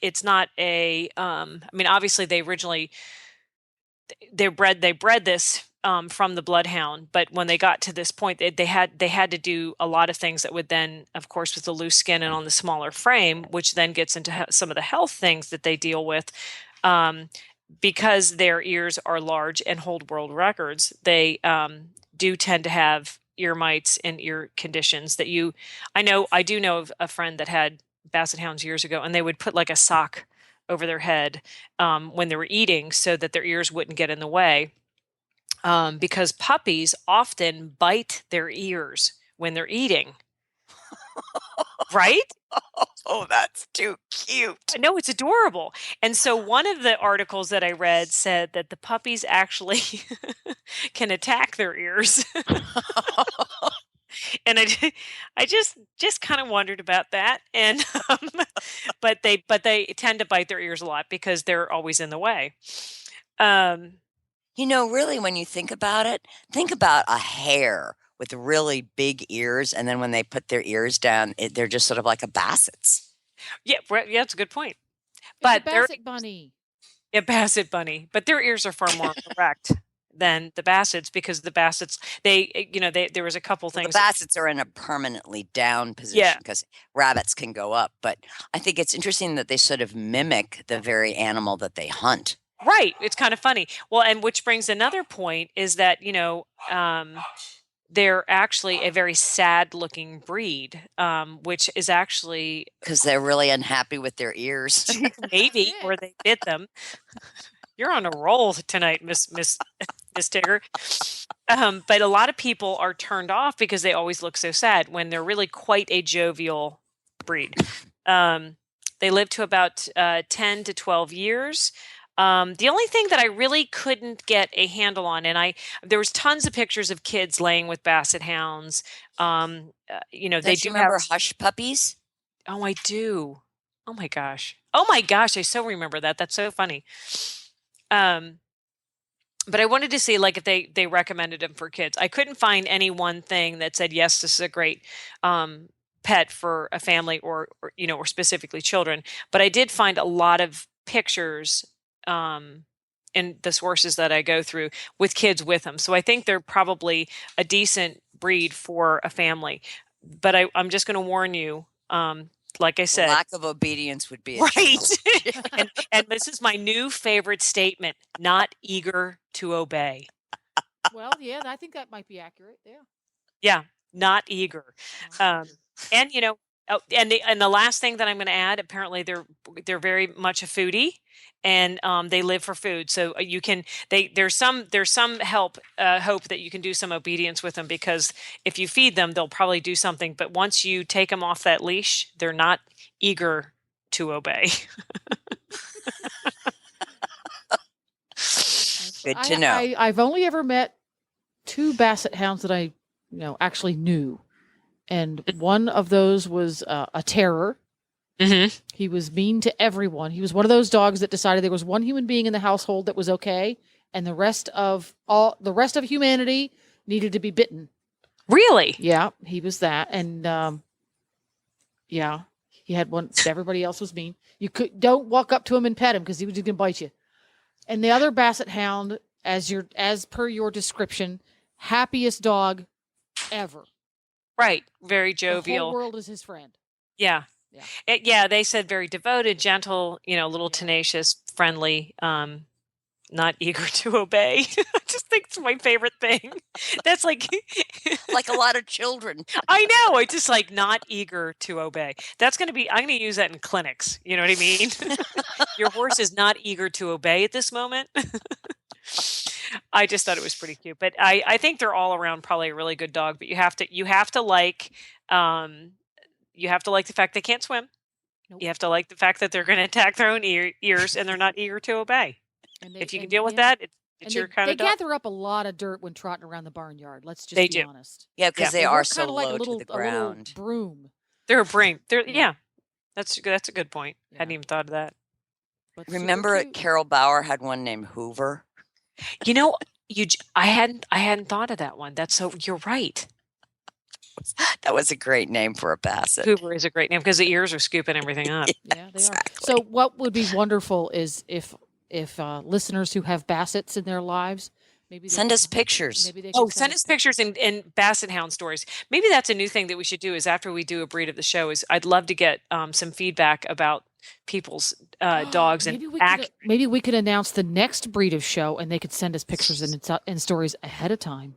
[SPEAKER 2] a. I mean, obviously they bred this from the Bloodhound, but when they got to this point, they had to do a lot of things that would then, of course, with the loose skin and on the smaller frame, which then gets into some of the health things that they deal with. Because their ears are large and hold world records, they do tend to have ear mites and ear conditions that I do know of a friend that had Basset Hounds years ago, and they would put like a sock over their head when they were eating so that their ears wouldn't get in the way, because puppies often bite their ears when they're eating. Right?
[SPEAKER 3] Oh, that's too cute.
[SPEAKER 2] No, it's adorable. And so one of the articles that I read said that the puppies actually can attack their ears. And I just kind of wondered about that. And but they tend to bite their ears a lot because they're always in the way.
[SPEAKER 3] Really, when you think about it, think about a hare with really big ears, and then when they put their ears down, they're just sort of like a basset's.
[SPEAKER 2] Yeah, yeah, that's a good point.
[SPEAKER 4] It's
[SPEAKER 2] But
[SPEAKER 4] a basset bunny.
[SPEAKER 2] A basset bunny, but their ears are far more erect than the bassets because the bassets there was a couple
[SPEAKER 3] Well, the
[SPEAKER 2] things.
[SPEAKER 3] bassets are in a permanently down position because rabbits can go up. But I think it's interesting that they sort of mimic the very animal that they hunt.
[SPEAKER 2] Right. It's kind of funny. Well, and which brings another point is that, they're actually a very sad looking breed, which is actually
[SPEAKER 3] because they're really unhappy with their ears.
[SPEAKER 2] maybe where they bit them. You're on a roll tonight, Miss Tigger. But a lot of people are turned off because they always look so sad when they're really quite a jovial breed. They live to about 10 to 12 years. The only thing that I really couldn't get a handle on, and there was tons of pictures of kids laying with basset hounds. They do
[SPEAKER 3] remember
[SPEAKER 2] have
[SPEAKER 3] hush puppies.
[SPEAKER 2] Oh, I do. Oh my gosh. I so remember that. That's so funny. But I wanted to see like if they recommended them for kids. I couldn't find any one thing that said yes, this is a great pet for a family or specifically children. But I did find a lot of pictures in the sources that I go through with kids with them. So I think they're probably a decent breed for a family. But I'm just going to warn you. Like I said,
[SPEAKER 3] lack of obedience would be
[SPEAKER 2] right. and this is my new favorite statement: not eager to obey.
[SPEAKER 4] Well, yeah, I think that might be accurate. Yeah.
[SPEAKER 2] Yeah, not eager. And the last thing that I'm going to add, apparently they're very much a foodie, and they live for food. So there's some hope that you can do some obedience with them, because if you feed them, they'll probably do something. But once you take them off that leash, they're not eager to obey.
[SPEAKER 3] Good to know.
[SPEAKER 4] I've only ever met 2 basset hounds that I actually knew. And one of those was a terror.
[SPEAKER 2] Mm-hmm.
[SPEAKER 4] He was mean to everyone. He was one of those dogs that decided there was one human being in the household that was okay, and the rest of humanity needed to be bitten.
[SPEAKER 2] Really?
[SPEAKER 4] Yeah, he was that. And he had one. Everybody else was mean. You don't walk up to him and pet him because he was just gonna bite you. And the other basset hound, as per your description, happiest dog ever.
[SPEAKER 2] Right. Very jovial.
[SPEAKER 4] The whole world is his friend.
[SPEAKER 2] Yeah. Yeah. They said very devoted, gentle, a little tenacious, friendly, not eager to obey. I just think it's my favorite thing. That's like
[SPEAKER 3] like a lot of children.
[SPEAKER 2] I know. I just like not eager to obey. I'm going to use that in clinics. You know what I mean? Your horse is not eager to obey at this moment. I just thought it was pretty cute, but I think they're all around probably a really good dog. But you have to like the fact they can't swim. Nope. You have to like the fact that they're going to attack their own ears and they're not eager to obey. If you can deal with that, it's your kind of dog.
[SPEAKER 4] They gather up a lot of dirt when trotting around the barnyard. Let's just be honest.
[SPEAKER 3] Yeah, because they are so
[SPEAKER 4] like
[SPEAKER 3] low to the ground.
[SPEAKER 4] A little broom.
[SPEAKER 2] They're a broom. That's a good point. Yeah. Hadn't even thought of that.
[SPEAKER 3] But remember, Carol Bauer had one named Hoover.
[SPEAKER 2] I hadn't thought of that one. You're right.
[SPEAKER 3] That was a great name for a basset.
[SPEAKER 2] Hoover is a great name because the ears are scooping everything up.
[SPEAKER 4] Yeah, they are. So what would be wonderful is if listeners who have bassets in their lives, maybe
[SPEAKER 3] send us pictures.
[SPEAKER 2] Send us pictures and basset hound stories. Maybe that's a new thing that we should do. Is after we do a breed of the show, is I'd love to get some feedback about people's dogs
[SPEAKER 4] maybe we could announce the next breed of show, and they could send us pictures and stories ahead of time.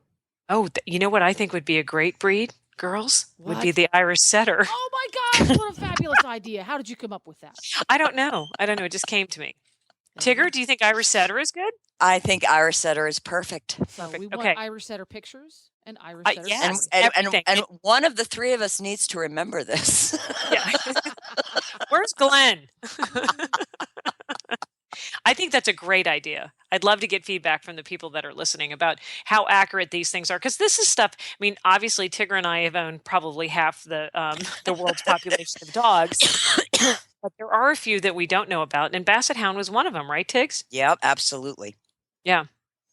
[SPEAKER 2] Oh, you know what I think would be a great breed, girls?
[SPEAKER 4] What?
[SPEAKER 2] Would be the Irish setter.
[SPEAKER 4] Oh my gosh, what a fabulous idea! How did you come up with that?
[SPEAKER 2] I don't know. It just came to me. Tigger, do you think Irish setter is good?
[SPEAKER 3] I think Irish Setter is perfect.
[SPEAKER 4] So
[SPEAKER 2] Perfect.
[SPEAKER 4] we want
[SPEAKER 2] Okay.
[SPEAKER 4] Irish Setter pictures and Irish Setter
[SPEAKER 2] yes.
[SPEAKER 3] And,
[SPEAKER 4] stories.
[SPEAKER 2] Everything.
[SPEAKER 3] one of the three of us needs to remember this.
[SPEAKER 2] Yeah. Where's Glenn? I think that's a great idea. I'd love to get feedback from the people that are listening about how accurate these things are, because this is stuff. I mean, obviously, Tigger and I have owned probably half the world's population of dogs, but there are a few that we don't know about, and Basset Hound was one of them, right, Tiggs?
[SPEAKER 3] Yep, absolutely.
[SPEAKER 2] Yeah.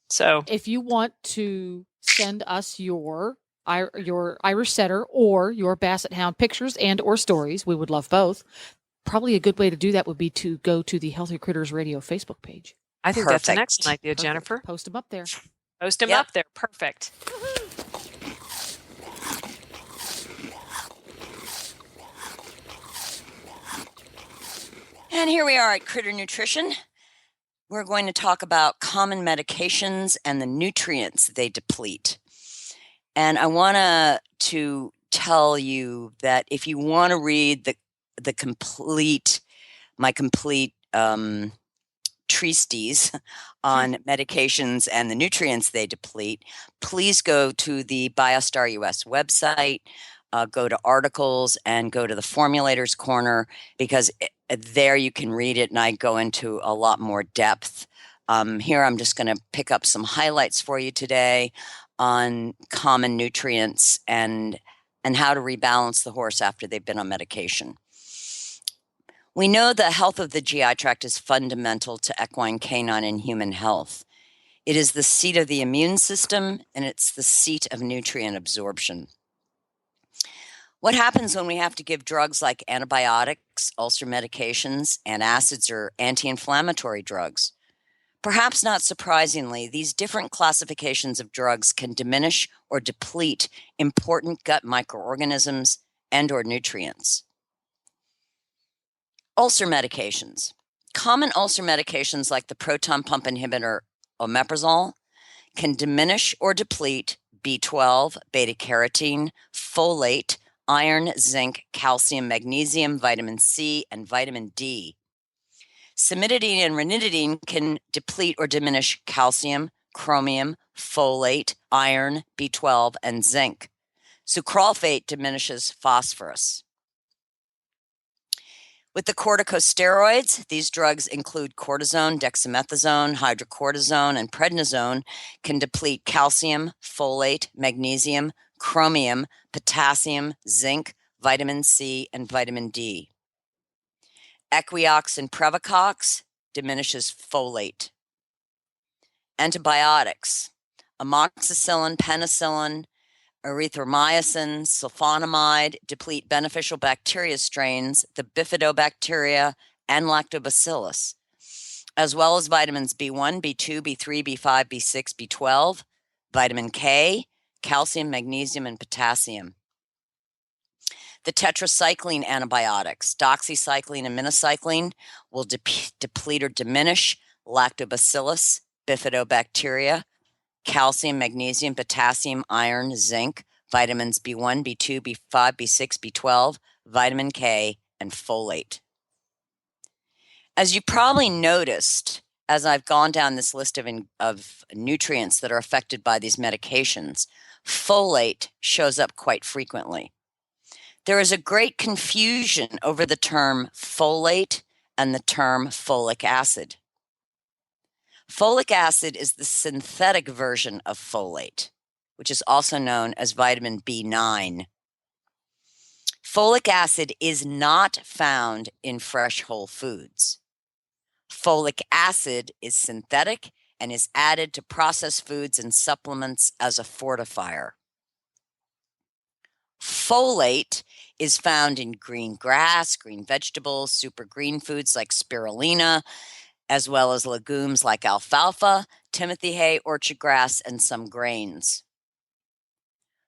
[SPEAKER 2] So
[SPEAKER 4] If you want to send us your Irish Setter or your Basset Hound pictures and or stories, we would love both. Probably a good way to do that would be to go to the Healthy Critters Radio Facebook page.
[SPEAKER 2] I think that's an
[SPEAKER 3] Perfect.
[SPEAKER 2] excellent idea,
[SPEAKER 4] Perfect.
[SPEAKER 2] Jennifer.
[SPEAKER 4] Post them up there.
[SPEAKER 2] Post them
[SPEAKER 3] Yep.
[SPEAKER 2] up there. Perfect.
[SPEAKER 3] And here we are at Critter Nutrition. We're going to talk about common medications and the nutrients they deplete. And I want to tell you that if you want to read my complete treatise on medications and the nutrients they deplete, please go to the BiostarUS website, go to articles, and go to the Formulators Corner, because there you can read it, and I go into a lot more depth. Here I'm just going to pick up some highlights for you today on common nutrients and how to rebalance the horse after they've been on medication. We know the health of the GI tract is fundamental to equine, canine, and human health. It is the seat of the immune system, and it's the seat of nutrient absorption. What happens when we have to give drugs like antibiotics, ulcer medications, antacids, or anti-inflammatory drugs? Perhaps not surprisingly, these different classifications of drugs can diminish or deplete important gut microorganisms and or nutrients. Ulcer medications. Common ulcer medications like the proton pump inhibitor omeprazole can diminish or deplete B12, beta-carotene, folate, iron, zinc, calcium, magnesium, vitamin C, and vitamin D. Cimetidine and ranitidine can deplete or diminish calcium, chromium, folate, iron, B12, and zinc. Sucralfate diminishes phosphorus. With the corticosteroids, these drugs include cortisone, dexamethasone, hydrocortisone, and prednisone, can deplete calcium, folate, magnesium, chromium, potassium, zinc, vitamin C, and vitamin D. Equiox and Previcox diminishes folate. Antibiotics. Amoxicillin, penicillin, erythromycin, sulfonamide deplete beneficial bacteria strains, the bifidobacteria, and lactobacillus, as well as vitamins B1, B2, B3, B5, B6, B12, vitamin K, calcium, magnesium, and potassium. The tetracycline antibiotics, doxycycline and minocycline, will deplete or diminish lactobacillus, bifidobacteria, calcium, magnesium, potassium, iron, zinc, vitamins B1, B2, B5, B6, B12, vitamin K, and folate. As you probably noticed, as I've gone down this list of nutrients that are affected by these medications, folate shows up quite frequently. There is a great confusion over the term folate and the term folic acid. Folic acid is the synthetic version of folate, which is also known as vitamin B9. Folic acid is not found in fresh whole foods. Folic acid is synthetic and is added to processed foods and supplements as a fortifier. Folate is found in green grass, green vegetables, super green foods like spirulina, as well as legumes like alfalfa, timothy hay, orchard grass, and some grains.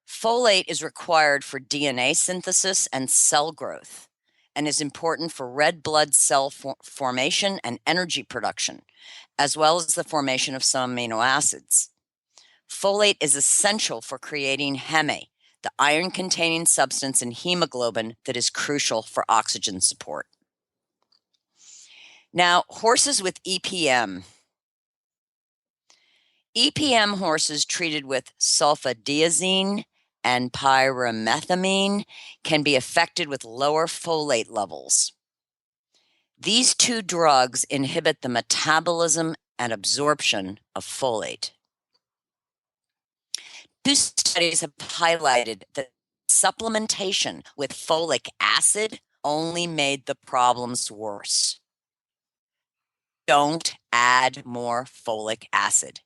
[SPEAKER 3] Folate is required for DNA synthesis and cell growth, and is important for red blood cell formation and energy production, as well as the formation of some amino acids. Folate is essential for creating heme, the iron-containing substance in hemoglobin that is crucial for oxygen support. Now, horses with EPM EPM horses treated with sulfadiazine and pyrimethamine can be affected with lower folate levels. These two drugs inhibit the metabolism and absorption of folate. Two studies have highlighted that supplementation with folic acid only made the problems worse. Don't add more folic acid.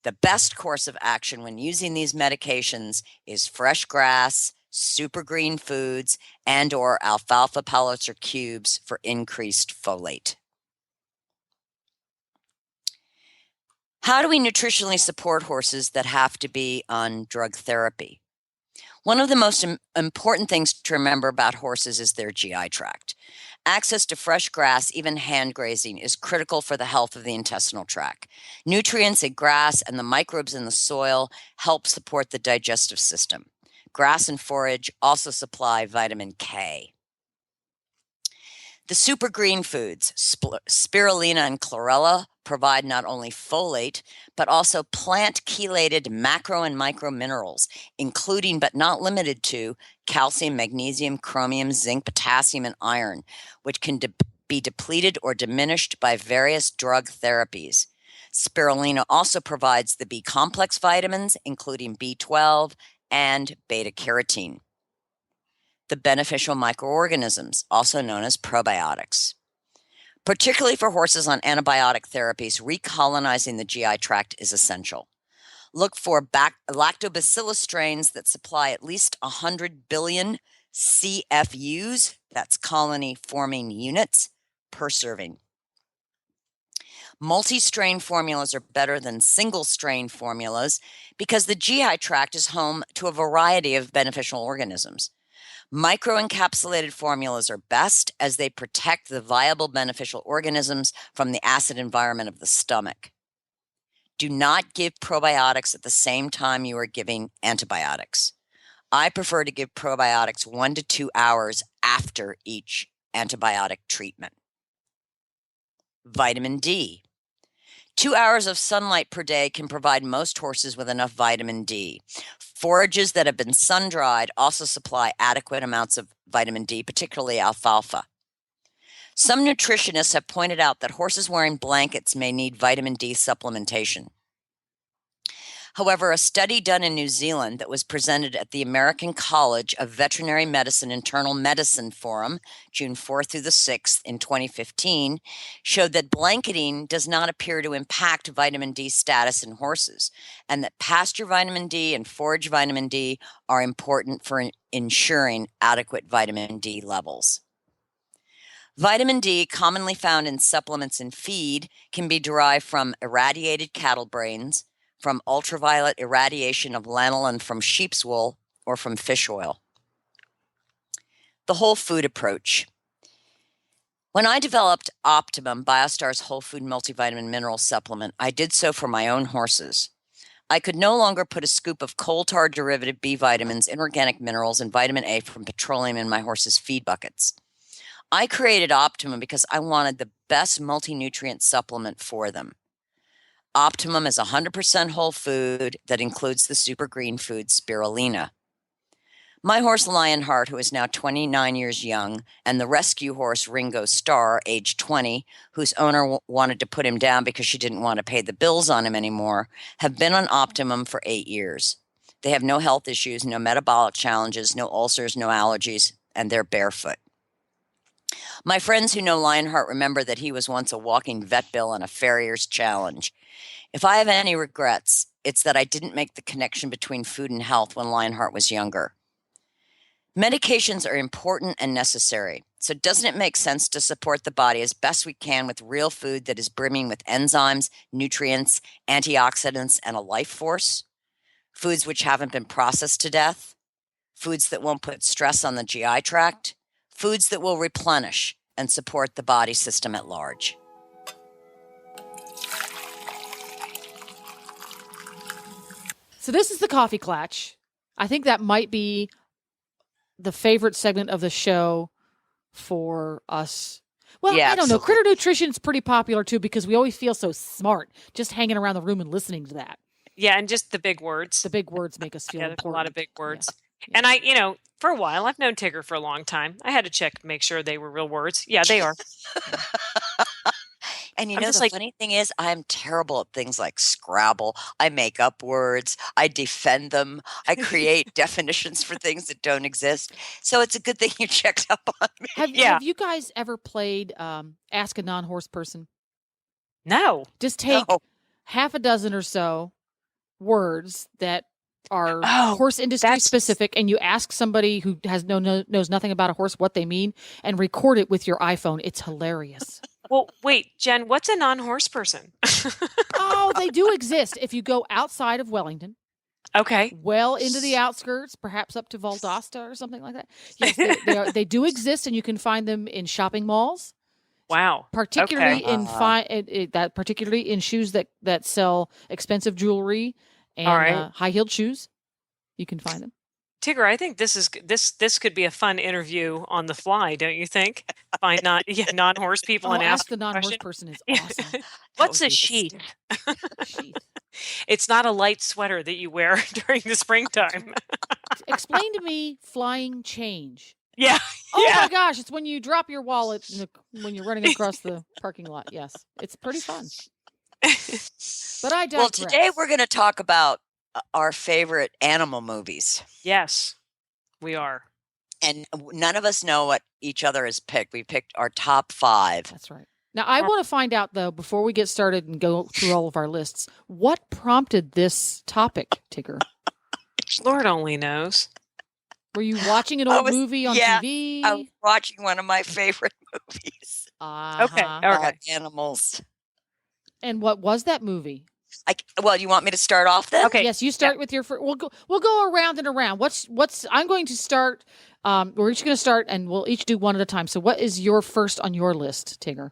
[SPEAKER 3] The best course of action when using these medications is fresh grass, super green foods, and/or alfalfa pellets or cubes for increased folate. How do we nutritionally support horses that have to be on drug therapy? One of the most important things to remember about horses is their GI tract. Access to fresh grass, even hand grazing, is critical for the health of the intestinal tract. Nutrients in grass and the microbes in the soil help support the digestive system. Grass and forage also supply vitamin K. The super green foods, spirulina and chlorella, provide not only folate, but also plant chelated macro and micro minerals, including but not limited to calcium, magnesium, chromium, zinc, potassium, and iron, which can be depleted or diminished by various drug therapies. Spirulina also provides the B complex vitamins, including B12 and beta carotene. The beneficial microorganisms, also known as probiotics. Particularly for horses on antibiotic therapies, recolonizing the GI tract is essential. Look for lactobacillus strains that supply at least 100 billion CFUs, that's colony-forming units, per serving. Multi-strain formulas are better than single-strain formulas because the GI tract is home to a variety of beneficial organisms. Microencapsulated formulas are best as they protect the viable beneficial organisms from the acid environment of the stomach. Do not give probiotics at the same time you are giving antibiotics. I prefer to give probiotics 1 to 2 hours after each antibiotic treatment. Vitamin D. 2 hours of sunlight per day can provide most horses with enough vitamin D. Forages that have been sun-dried also supply adequate amounts of vitamin D, particularly alfalfa. Some nutritionists have pointed out that horses wearing blankets may need vitamin D supplementation. However, a study done in New Zealand that was presented at the American College of Veterinary Medicine Internal Medicine Forum, June 4th through the 6th in 2015, showed that blanketing does not appear to impact vitamin D status in horses, and that pasture vitamin D and forage vitamin D are important for ensuring adequate vitamin D levels. Vitamin D, commonly found in supplements and feed, can be derived from irradiated cattle brains, from ultraviolet irradiation of lanolin from sheep's wool, or from fish oil. The whole food approach. When I developed Optimum, BioStar's whole food multivitamin mineral supplement, I did so for my own horses. I could no longer put a scoop of coal tar derivative B vitamins, inorganic minerals, and vitamin A from petroleum in my horses' feed buckets. I created Optimum because I wanted the best multi-nutrient supplement for them. Optimum is 100% whole food that includes the super green food spirulina. My horse Lionheart, who is now 29 years young, and the rescue horse Ringo Starr, age 20, whose owner wanted to put him down because she didn't want to pay the bills on him anymore, have been on Optimum for 8 years. They have no health issues, no metabolic challenges, no ulcers, no allergies, and they're barefoot. My friends who know Lionheart remember that he was once a walking vet bill and a farrier's challenge. If I have any regrets, it's that I didn't make the connection between food and health when Lionheart was younger. Medications are important and necessary, so doesn't it make sense to support the body as best we can with real food that is brimming with enzymes, nutrients, antioxidants, and a life force? Foods which haven't been processed to death? Foods that won't put stress on the GI tract? Foods that will replenish and support the body system at large.
[SPEAKER 4] So this is the coffee clatch. I think that might be the favorite segment of the show for us. Well,
[SPEAKER 3] Yeah,
[SPEAKER 4] I don't know.
[SPEAKER 3] absolutely.
[SPEAKER 4] Critter nutrition's pretty popular too because we always feel so smart just hanging around the room and listening to that.
[SPEAKER 2] Yeah, and just the big words.
[SPEAKER 4] The big words make us feel
[SPEAKER 2] Yeah, there's a lot of
[SPEAKER 4] important.
[SPEAKER 2] big
[SPEAKER 4] Yeah.
[SPEAKER 2] words.
[SPEAKER 4] Yeah.
[SPEAKER 2] And for a while, I've known Tigger for a long time. I had to check, make sure they were real words. Yeah, they are.
[SPEAKER 3] And
[SPEAKER 2] I'm just
[SPEAKER 3] the
[SPEAKER 2] like,
[SPEAKER 3] funny thing is, I'm terrible at things like Scrabble. I make up words. I defend them. I create definitions for things that don't exist. So it's a good thing you checked up on me.
[SPEAKER 4] Have you guys ever played Ask a Non-Horse Person?
[SPEAKER 2] no.
[SPEAKER 4] Just take
[SPEAKER 3] No.
[SPEAKER 4] half a dozen or so words that are
[SPEAKER 2] Oh,
[SPEAKER 4] horse industry
[SPEAKER 2] that's-
[SPEAKER 4] specific, and you ask somebody who knows nothing about a horse what they mean, and record it with your iPhone. It's hilarious.
[SPEAKER 2] Well, wait, Jen, what's a non-horse person?
[SPEAKER 4] Oh, they do exist. If you go outside of Wellington,
[SPEAKER 2] Okay.
[SPEAKER 4] well into the outskirts, perhaps up to Valdosta or something like that. Yes, they do exist, and you can find them in shopping malls.
[SPEAKER 2] Wow.
[SPEAKER 4] Particularly
[SPEAKER 2] Okay.
[SPEAKER 4] particularly in shoes that sell expensive jewelry and
[SPEAKER 2] All right.
[SPEAKER 4] high-heeled shoes, you can find them.
[SPEAKER 2] Tigger, I think this could be a fun interview on the fly, don't you think? Find non-horse people and
[SPEAKER 4] Ask the
[SPEAKER 2] a
[SPEAKER 4] non-horse
[SPEAKER 2] question.
[SPEAKER 4] person is awesome.
[SPEAKER 2] What's
[SPEAKER 3] would
[SPEAKER 2] a
[SPEAKER 3] be
[SPEAKER 2] sheath?
[SPEAKER 4] Sheath.
[SPEAKER 2] It's not a light sweater that you wear during the springtime.
[SPEAKER 4] Explain to me flying change.
[SPEAKER 2] Yeah.
[SPEAKER 4] Oh
[SPEAKER 2] Yeah.
[SPEAKER 4] my gosh, it's when you drop your wallet when you're running across the parking lot. Yes, it's pretty fun. But I digress.
[SPEAKER 3] Well, today we're going to talk about our favorite animal movies.
[SPEAKER 2] Yes, we are.
[SPEAKER 3] And none of us know what each other has picked. We picked our top 5.
[SPEAKER 4] That's right. Now, I want to find out, though, before we get started and go through all of our lists, what prompted this topic, Tigger?
[SPEAKER 2] Lord only knows.
[SPEAKER 4] Were you watching an old movie on
[SPEAKER 3] yeah,
[SPEAKER 4] TV?
[SPEAKER 3] I was watching one of my favorite movies
[SPEAKER 2] Okay.
[SPEAKER 4] Uh-huh.
[SPEAKER 3] about animals.
[SPEAKER 4] And what was that movie?
[SPEAKER 3] Well, you want me to start off then?
[SPEAKER 2] Okay.
[SPEAKER 4] Yes, you start with your first. We'll go around and around. What's I'm going to start. We're each going to start, and we'll each do one at a time. So, what is your first on your list, Tigger?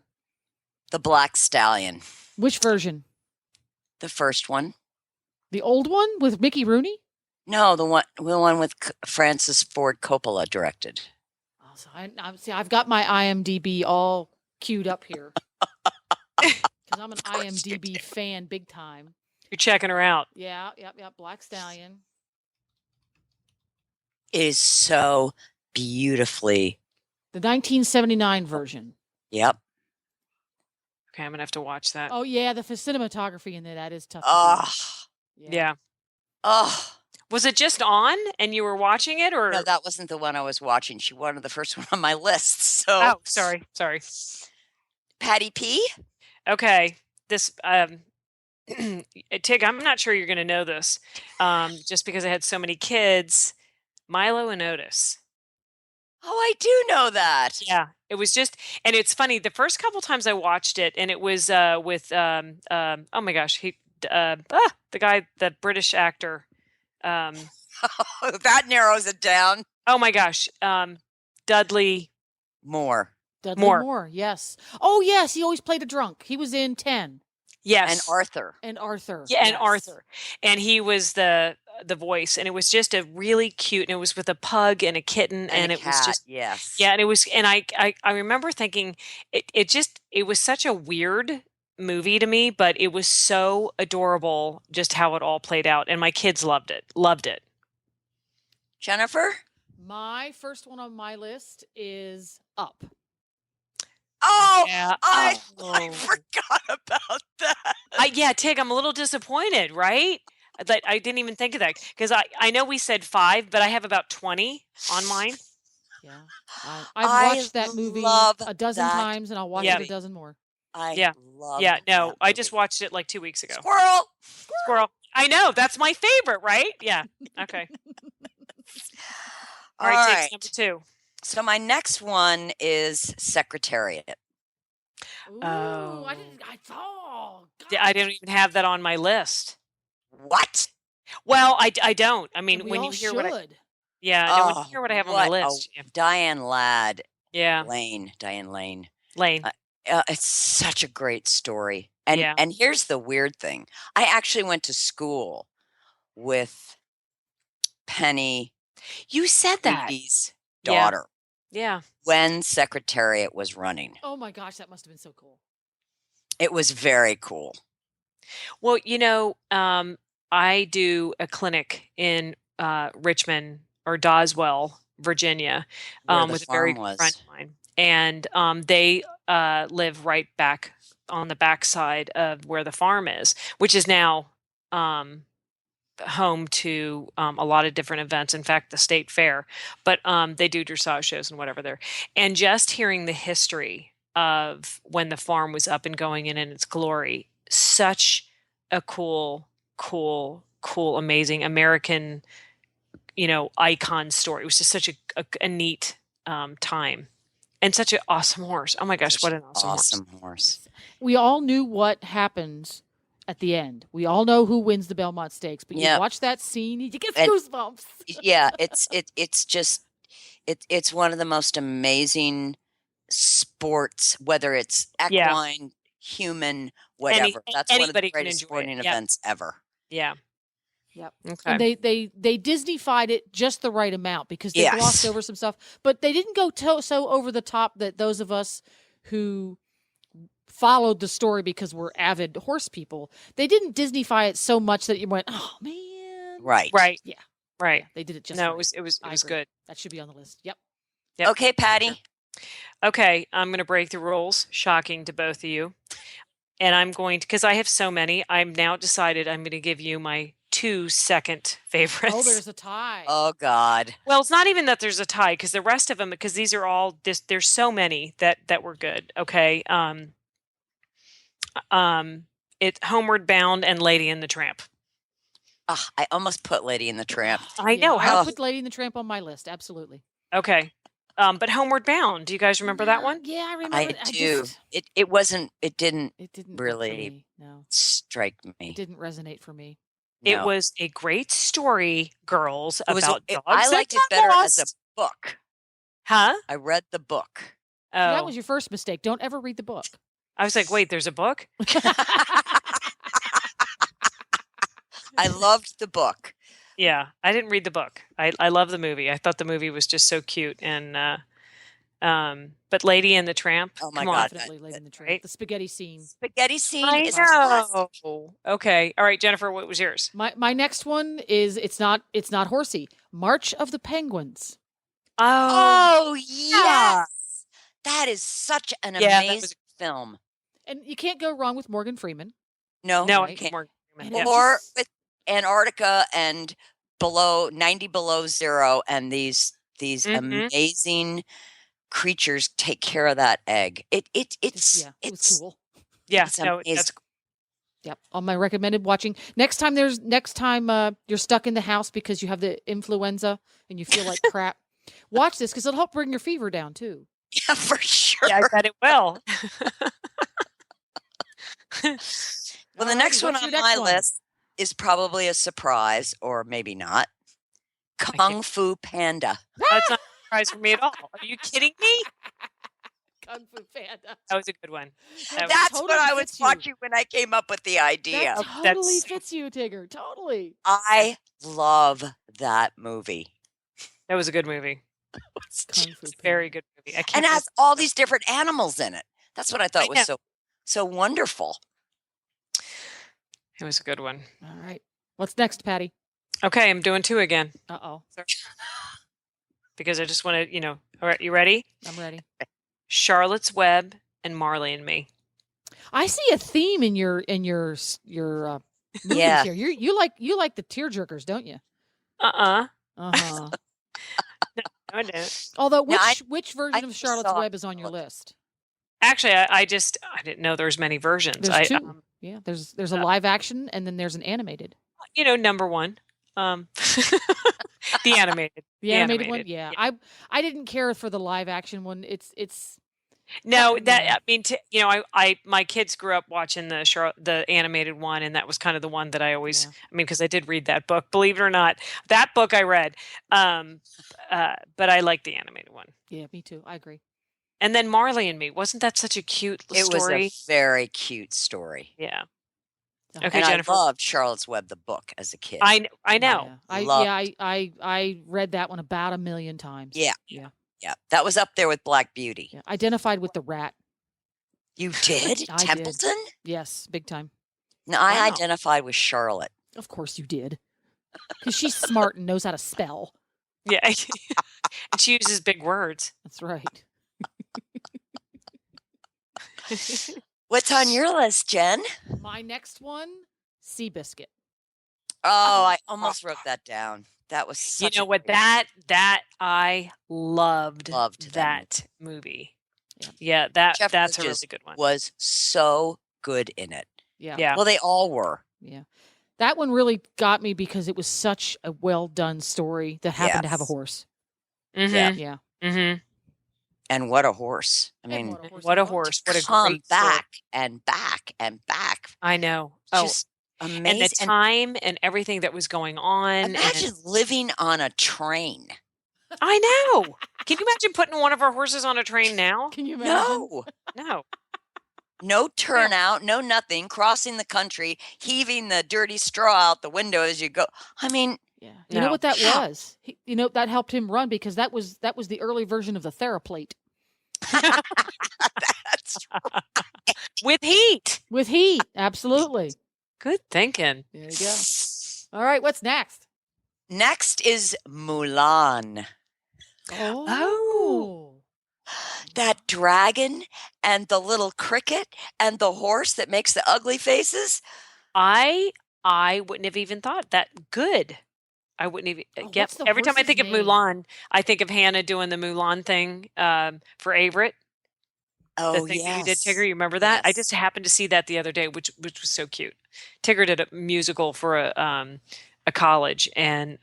[SPEAKER 3] The Black Stallion.
[SPEAKER 4] Which version?
[SPEAKER 3] The first one.
[SPEAKER 4] The old one with Mickey Rooney?
[SPEAKER 3] No, the one with Francis Ford Coppola directed.
[SPEAKER 4] Oh, so I've got my IMDb all queued up here because I'm an IMDb fan, big time.
[SPEAKER 2] You're checking her out.
[SPEAKER 4] Yeah, Black Stallion.
[SPEAKER 3] It is so beautifully.
[SPEAKER 4] The 1979 version.
[SPEAKER 3] Yep.
[SPEAKER 2] Okay, I'm gonna have to watch that.
[SPEAKER 4] Oh yeah, the cinematography in that is tough.
[SPEAKER 3] Oh,
[SPEAKER 4] To do.
[SPEAKER 2] Yeah.
[SPEAKER 3] oh.
[SPEAKER 2] Was it just on and you were watching it, or?
[SPEAKER 3] No, that wasn't the one I was watching. She wanted the first one on my list. So.
[SPEAKER 2] Oh, sorry.
[SPEAKER 3] Patty P.
[SPEAKER 2] Okay, this Tig, I'm not sure you're going to know this, just because I had so many kids. Milo and Otis.
[SPEAKER 3] Oh, I do know that.
[SPEAKER 2] Yeah, it was just, and it's funny. The first couple times I watched it, and it was with oh my gosh, the guy, the British actor.
[SPEAKER 3] That narrows it down.
[SPEAKER 2] Oh my gosh, Dudley
[SPEAKER 3] Moore.
[SPEAKER 4] Dudley Moore, yes. Oh yes, he always played a drunk. He was in 10.
[SPEAKER 2] Yes,
[SPEAKER 3] And Arthur.
[SPEAKER 2] Yeah, and
[SPEAKER 4] yes.
[SPEAKER 2] Arthur, and he was the voice, and it was just a really cute, and it was with a pug and a kitten, and
[SPEAKER 3] a
[SPEAKER 2] it
[SPEAKER 3] cat,
[SPEAKER 2] was just
[SPEAKER 3] yes.
[SPEAKER 2] yeah, and it was, and I remember thinking it was such a weird movie to me, but it was so adorable just how it all played out, and my kids loved it.
[SPEAKER 3] Jennifer?
[SPEAKER 4] My first one on my list is Up.
[SPEAKER 3] Oh,
[SPEAKER 2] Yeah.
[SPEAKER 3] I
[SPEAKER 2] Oh.
[SPEAKER 3] forgot about that.
[SPEAKER 2] Yeah, Tig, I'm a little disappointed, right? That I didn't even think of that because I know we said 5, but I have about 20 on mine.
[SPEAKER 4] Yeah. I've watched that movie
[SPEAKER 3] love
[SPEAKER 4] a dozen
[SPEAKER 3] that
[SPEAKER 4] times, and I'll watch it a dozen more.
[SPEAKER 3] I love
[SPEAKER 2] Yeah, no,
[SPEAKER 3] that
[SPEAKER 2] I just
[SPEAKER 3] movie.
[SPEAKER 2] watched it like 2 weeks ago.
[SPEAKER 3] Squirrel.
[SPEAKER 2] I know, that's my favorite, right? Yeah. Okay. All right, Tig, number 2.
[SPEAKER 3] So my next one is Secretariat.
[SPEAKER 4] Ooh,
[SPEAKER 2] Oh.
[SPEAKER 4] God.
[SPEAKER 2] I don't even have that on my list.
[SPEAKER 3] What?
[SPEAKER 2] Well, I don't. I mean,
[SPEAKER 4] We
[SPEAKER 2] when
[SPEAKER 4] all
[SPEAKER 2] you hear what
[SPEAKER 4] should.
[SPEAKER 2] when you hear what I have on my list.
[SPEAKER 3] Diane Ladd.
[SPEAKER 2] Yeah.
[SPEAKER 3] Diane Lane.
[SPEAKER 2] Lane.
[SPEAKER 3] It's such a great story. And
[SPEAKER 2] Yeah.
[SPEAKER 3] and here's the weird thing. I actually went to school with Penny
[SPEAKER 2] You said that.
[SPEAKER 3] Tweedy's
[SPEAKER 2] Yeah.
[SPEAKER 3] daughter.
[SPEAKER 2] Yeah.
[SPEAKER 3] when Secretariat was running.
[SPEAKER 4] Oh my gosh, that must have been so cool.
[SPEAKER 3] It was very cool.
[SPEAKER 2] Well, I do a clinic in Richmond or Doswell, Virginia,
[SPEAKER 3] Where the
[SPEAKER 2] with a very
[SPEAKER 3] farm
[SPEAKER 2] good friend
[SPEAKER 3] was.
[SPEAKER 2] of mine, and they live right back on the backside of where the farm is, which is now home to a lot of different events. In fact, the state fair, but they do dressage shows and whatever there. And just hearing the history of when the farm was up and going and in its glory, such a cool, amazing American, icon story. It was just such a neat time. And such an awesome horse. Oh my gosh,
[SPEAKER 3] Such
[SPEAKER 2] what
[SPEAKER 3] an
[SPEAKER 2] an awesome horse.
[SPEAKER 3] horse.
[SPEAKER 4] We all knew what happens at the end. We all know who wins the Belmont Stakes, but
[SPEAKER 3] Yep.
[SPEAKER 4] you watch that scene, you get
[SPEAKER 3] And-
[SPEAKER 4] goosebumps.
[SPEAKER 3] Yeah, it's just it's one of the most amazing sports, whether it's
[SPEAKER 2] Yeah.
[SPEAKER 3] equine, human, whatever. That's one of the
[SPEAKER 2] anybody can
[SPEAKER 3] greatest
[SPEAKER 2] enjoy it.
[SPEAKER 3] sporting
[SPEAKER 2] Yep.
[SPEAKER 3] events ever.
[SPEAKER 2] Yeah.
[SPEAKER 4] Yep.
[SPEAKER 2] Okay.
[SPEAKER 4] And they Disney-fied it just the right amount because they glossed
[SPEAKER 3] Yes.
[SPEAKER 4] over some stuff, but they didn't go so over the top that those of us who followed the story because we're avid horse people, they didn't Disney-fy it so much that you went, oh man.
[SPEAKER 3] Right.
[SPEAKER 2] Right.
[SPEAKER 4] Yeah.
[SPEAKER 2] Right.
[SPEAKER 4] They did it just
[SPEAKER 2] No,
[SPEAKER 4] right.
[SPEAKER 2] it was
[SPEAKER 4] I agree.
[SPEAKER 2] good.
[SPEAKER 4] That should be on the list. Yep.
[SPEAKER 2] Yep.
[SPEAKER 3] Okay, Patty.
[SPEAKER 2] Okay, I'm going to break the rules. Shocking to both of you. And I'm going to, because I have so many, I'm now decided I'm going to give you my 2-second favorites.
[SPEAKER 4] Oh, there's a tie.
[SPEAKER 3] Oh God.
[SPEAKER 2] Well, it's not even that there's a tie because the rest of them, because these are all this. There's so many that were good. Okay. It's Homeward Bound and Lady and the Tramp.
[SPEAKER 3] I almost put Lady in the Tramp.
[SPEAKER 2] I know
[SPEAKER 4] I
[SPEAKER 2] how.
[SPEAKER 4] put Lady and the Tramp on my list. Absolutely.
[SPEAKER 2] Okay. But Homeward Bound. Do you guys remember that one?
[SPEAKER 4] Yeah, I remember.
[SPEAKER 3] I do. It wasn't. It didn't
[SPEAKER 4] It didn't work for
[SPEAKER 3] really
[SPEAKER 4] me. No,
[SPEAKER 3] strike
[SPEAKER 4] it
[SPEAKER 3] me.
[SPEAKER 4] didn't resonate for me.
[SPEAKER 2] It
[SPEAKER 3] No.
[SPEAKER 2] was a great story, girls,
[SPEAKER 3] It was.
[SPEAKER 2] about dogs
[SPEAKER 3] I
[SPEAKER 2] that
[SPEAKER 3] liked it
[SPEAKER 2] got
[SPEAKER 3] better as a
[SPEAKER 2] lost.
[SPEAKER 3] book.
[SPEAKER 2] Huh?
[SPEAKER 3] I read the book.
[SPEAKER 4] So that
[SPEAKER 2] Oh,
[SPEAKER 4] was your first mistake. Don't ever read the book.
[SPEAKER 2] I was like, wait, there's a book?
[SPEAKER 3] I loved the book.
[SPEAKER 2] Yeah, I didn't read the book. I love the movie. I thought the movie was just so cute. And but Lady and the Tramp.
[SPEAKER 3] Oh my
[SPEAKER 2] come
[SPEAKER 3] God.
[SPEAKER 2] on.
[SPEAKER 4] Definitely Lady and the Tramp.
[SPEAKER 2] right?
[SPEAKER 4] The spaghetti scene.
[SPEAKER 3] Spaghetti scene.
[SPEAKER 2] I
[SPEAKER 3] is classic.
[SPEAKER 2] know. Okay. All right, Jennifer, what was yours?
[SPEAKER 4] My next one is it's not horsey. March of the Penguins.
[SPEAKER 2] Oh,
[SPEAKER 3] Oh yes, that is such an
[SPEAKER 2] Yeah, that
[SPEAKER 3] amazing
[SPEAKER 2] was-
[SPEAKER 3] film.
[SPEAKER 4] And you can't go wrong with Morgan Freeman.
[SPEAKER 3] No,
[SPEAKER 2] no,
[SPEAKER 4] right.
[SPEAKER 2] I can't. Morgan Freeman.
[SPEAKER 4] And
[SPEAKER 2] Yeah.
[SPEAKER 4] it
[SPEAKER 3] or
[SPEAKER 4] just-
[SPEAKER 3] with Antarctica and 90 below zero, and these
[SPEAKER 2] Mhm.
[SPEAKER 3] amazing creatures take care of that egg. It's
[SPEAKER 4] yeah, it was
[SPEAKER 3] it's
[SPEAKER 4] cool.
[SPEAKER 2] Yeah,
[SPEAKER 3] it's
[SPEAKER 2] no,
[SPEAKER 3] amazing.
[SPEAKER 2] that's
[SPEAKER 4] Yep. On my recommended watching. Next time you're stuck in the house because you have the influenza and you feel like crap. Watch this because it'll help bring your fever down too.
[SPEAKER 3] yeah, for sure.
[SPEAKER 2] yeah, I bet it will.
[SPEAKER 3] Well, the
[SPEAKER 4] Alrighty,
[SPEAKER 3] next one
[SPEAKER 4] what's
[SPEAKER 3] on
[SPEAKER 4] your
[SPEAKER 3] my
[SPEAKER 4] next one?
[SPEAKER 3] list is probably a surprise, or maybe not. Kung Fu Panda.
[SPEAKER 2] That's not a surprise for me at all. Are you kidding me?
[SPEAKER 4] Kung Fu Panda.
[SPEAKER 2] That was a good one. That was-
[SPEAKER 3] That's
[SPEAKER 4] totally
[SPEAKER 3] what I was
[SPEAKER 4] fits you.
[SPEAKER 3] watching when I came up with the idea.
[SPEAKER 4] That
[SPEAKER 2] That's
[SPEAKER 4] totally
[SPEAKER 2] so-
[SPEAKER 4] fits you, Tigger. Totally.
[SPEAKER 3] I love that movie.
[SPEAKER 2] That was a good movie.
[SPEAKER 3] It's
[SPEAKER 4] Kung
[SPEAKER 3] just-
[SPEAKER 4] Fu Panda.
[SPEAKER 2] Very good movie. I can't
[SPEAKER 3] and it has
[SPEAKER 2] believe-
[SPEAKER 3] all these different animals in it. That's what I thought
[SPEAKER 2] I
[SPEAKER 3] was so wonderful.
[SPEAKER 2] It was a good one.
[SPEAKER 4] All right. What's next, Patty?
[SPEAKER 2] Okay, I'm doing 2 again
[SPEAKER 4] Uh-oh.
[SPEAKER 2] because I just want to, all right, you ready?
[SPEAKER 4] I'm ready.
[SPEAKER 2] Charlotte's Web and Marley and Me.
[SPEAKER 4] I see a theme in your movies
[SPEAKER 3] Yeah.
[SPEAKER 4] here. You like the tearjerkers, don't you?
[SPEAKER 2] Uh-uh.
[SPEAKER 4] Uh-huh.
[SPEAKER 2] No, I don't.
[SPEAKER 4] Although
[SPEAKER 3] Now,
[SPEAKER 4] which version of
[SPEAKER 3] just
[SPEAKER 4] Charlotte's
[SPEAKER 3] saw
[SPEAKER 4] Web is on your list?
[SPEAKER 2] Actually, I didn't know there was many versions.
[SPEAKER 4] There's two.
[SPEAKER 2] I,
[SPEAKER 4] Yeah, there's a live action and then there's an animated.
[SPEAKER 2] number one. The animated.
[SPEAKER 4] The animated one,
[SPEAKER 2] animated,
[SPEAKER 4] yeah.
[SPEAKER 2] yeah.
[SPEAKER 4] I didn't care for the live action one. It's
[SPEAKER 2] No,
[SPEAKER 4] Kinda
[SPEAKER 2] that
[SPEAKER 4] weird.
[SPEAKER 2] I mean, my kids grew up watching the animated one, and that was kind of the one that I always.
[SPEAKER 4] Yeah.
[SPEAKER 2] I mean, because I did read that book. Believe it or not, that book I read. But I like the animated one.
[SPEAKER 4] yeah, me too. I agree.
[SPEAKER 2] And then Marley and Me, wasn't that such a cute
[SPEAKER 3] It
[SPEAKER 2] story?
[SPEAKER 3] was a very cute story.
[SPEAKER 2] Yeah.
[SPEAKER 4] Uh-huh.
[SPEAKER 2] Okay,
[SPEAKER 3] and
[SPEAKER 2] Jennifer.
[SPEAKER 3] I loved Charlotte's Web, the book, as a kid.
[SPEAKER 2] I know.
[SPEAKER 4] Yeah.
[SPEAKER 3] Loved
[SPEAKER 4] I read that one about 1 million times.
[SPEAKER 3] Yeah.
[SPEAKER 4] Yeah.
[SPEAKER 3] Yeah, that was up there with Black Beauty.
[SPEAKER 4] Yeah. Identified with the rat.
[SPEAKER 3] You did?
[SPEAKER 4] I did.
[SPEAKER 3] Templeton?
[SPEAKER 4] Yes, big time.
[SPEAKER 3] No, I
[SPEAKER 2] Wow.
[SPEAKER 3] identified with Charlotte.
[SPEAKER 4] Of course you did. Because she's smart and knows how to spell.
[SPEAKER 2] Yeah. And she uses big words.
[SPEAKER 4] That's right.
[SPEAKER 3] What's on your list, Jen?
[SPEAKER 4] My next one, Seabiscuit.
[SPEAKER 3] Oh, I almost wrote that down. That was such
[SPEAKER 2] You know what? That I loved
[SPEAKER 3] Loved that
[SPEAKER 2] that movie.
[SPEAKER 4] Yeah.
[SPEAKER 2] Yeah,
[SPEAKER 3] Jeff
[SPEAKER 2] that's a
[SPEAKER 3] Bridges
[SPEAKER 2] really good one.
[SPEAKER 3] was so good in it.
[SPEAKER 4] Yeah.
[SPEAKER 2] Yeah.
[SPEAKER 3] Well, they all were.
[SPEAKER 4] Yeah. That one really got me because it was such a well done story that happened to have a
[SPEAKER 3] Yes.
[SPEAKER 4] horse.
[SPEAKER 2] Mm-hmm.
[SPEAKER 3] Yeah.
[SPEAKER 4] Yeah.
[SPEAKER 2] Mm-hmm.
[SPEAKER 3] And what a horse. I
[SPEAKER 4] And
[SPEAKER 3] mean,
[SPEAKER 2] What a
[SPEAKER 4] it was.
[SPEAKER 2] horse. What a
[SPEAKER 3] come
[SPEAKER 2] great story.
[SPEAKER 3] back and back and back.
[SPEAKER 2] I know. Oh,
[SPEAKER 3] Just amazing.
[SPEAKER 2] and the time and everything that was going on.
[SPEAKER 3] imagine living on a train.
[SPEAKER 2] I know. Can you imagine putting one of our horses on a train now?
[SPEAKER 4] Can you imagine?
[SPEAKER 3] No.
[SPEAKER 2] No.
[SPEAKER 3] No turnout, no nothing, crossing the country, heaving the dirty straw out the window as you go. I mean,
[SPEAKER 4] Yeah. You know
[SPEAKER 2] No.
[SPEAKER 4] what that
[SPEAKER 3] How?
[SPEAKER 4] was? That helped him run because that was the early version of the Theraplate
[SPEAKER 3] that's
[SPEAKER 2] With heat.
[SPEAKER 4] with heat. Absolutely.
[SPEAKER 2] Good thinking.
[SPEAKER 4] There you go. All right. What's next?
[SPEAKER 3] next is Mulan.
[SPEAKER 4] Oh.
[SPEAKER 3] That dragon and the little cricket and the horse that makes the ugly faces.
[SPEAKER 2] I wouldn't have even thought that. Good. I wouldn't even.
[SPEAKER 4] Oh,
[SPEAKER 2] Yep.
[SPEAKER 4] what's the
[SPEAKER 2] Every time I
[SPEAKER 4] horse's
[SPEAKER 2] think of
[SPEAKER 4] name?
[SPEAKER 2] Mulan, I think of Hannah doing the Mulan thing for Averett. The
[SPEAKER 3] Oh,
[SPEAKER 2] thing that you did,
[SPEAKER 3] yes.
[SPEAKER 2] Tigger. You remember that? I
[SPEAKER 3] Yes.
[SPEAKER 2] just happened to see that the other day, which was so cute. Tigger did a musical for a college, and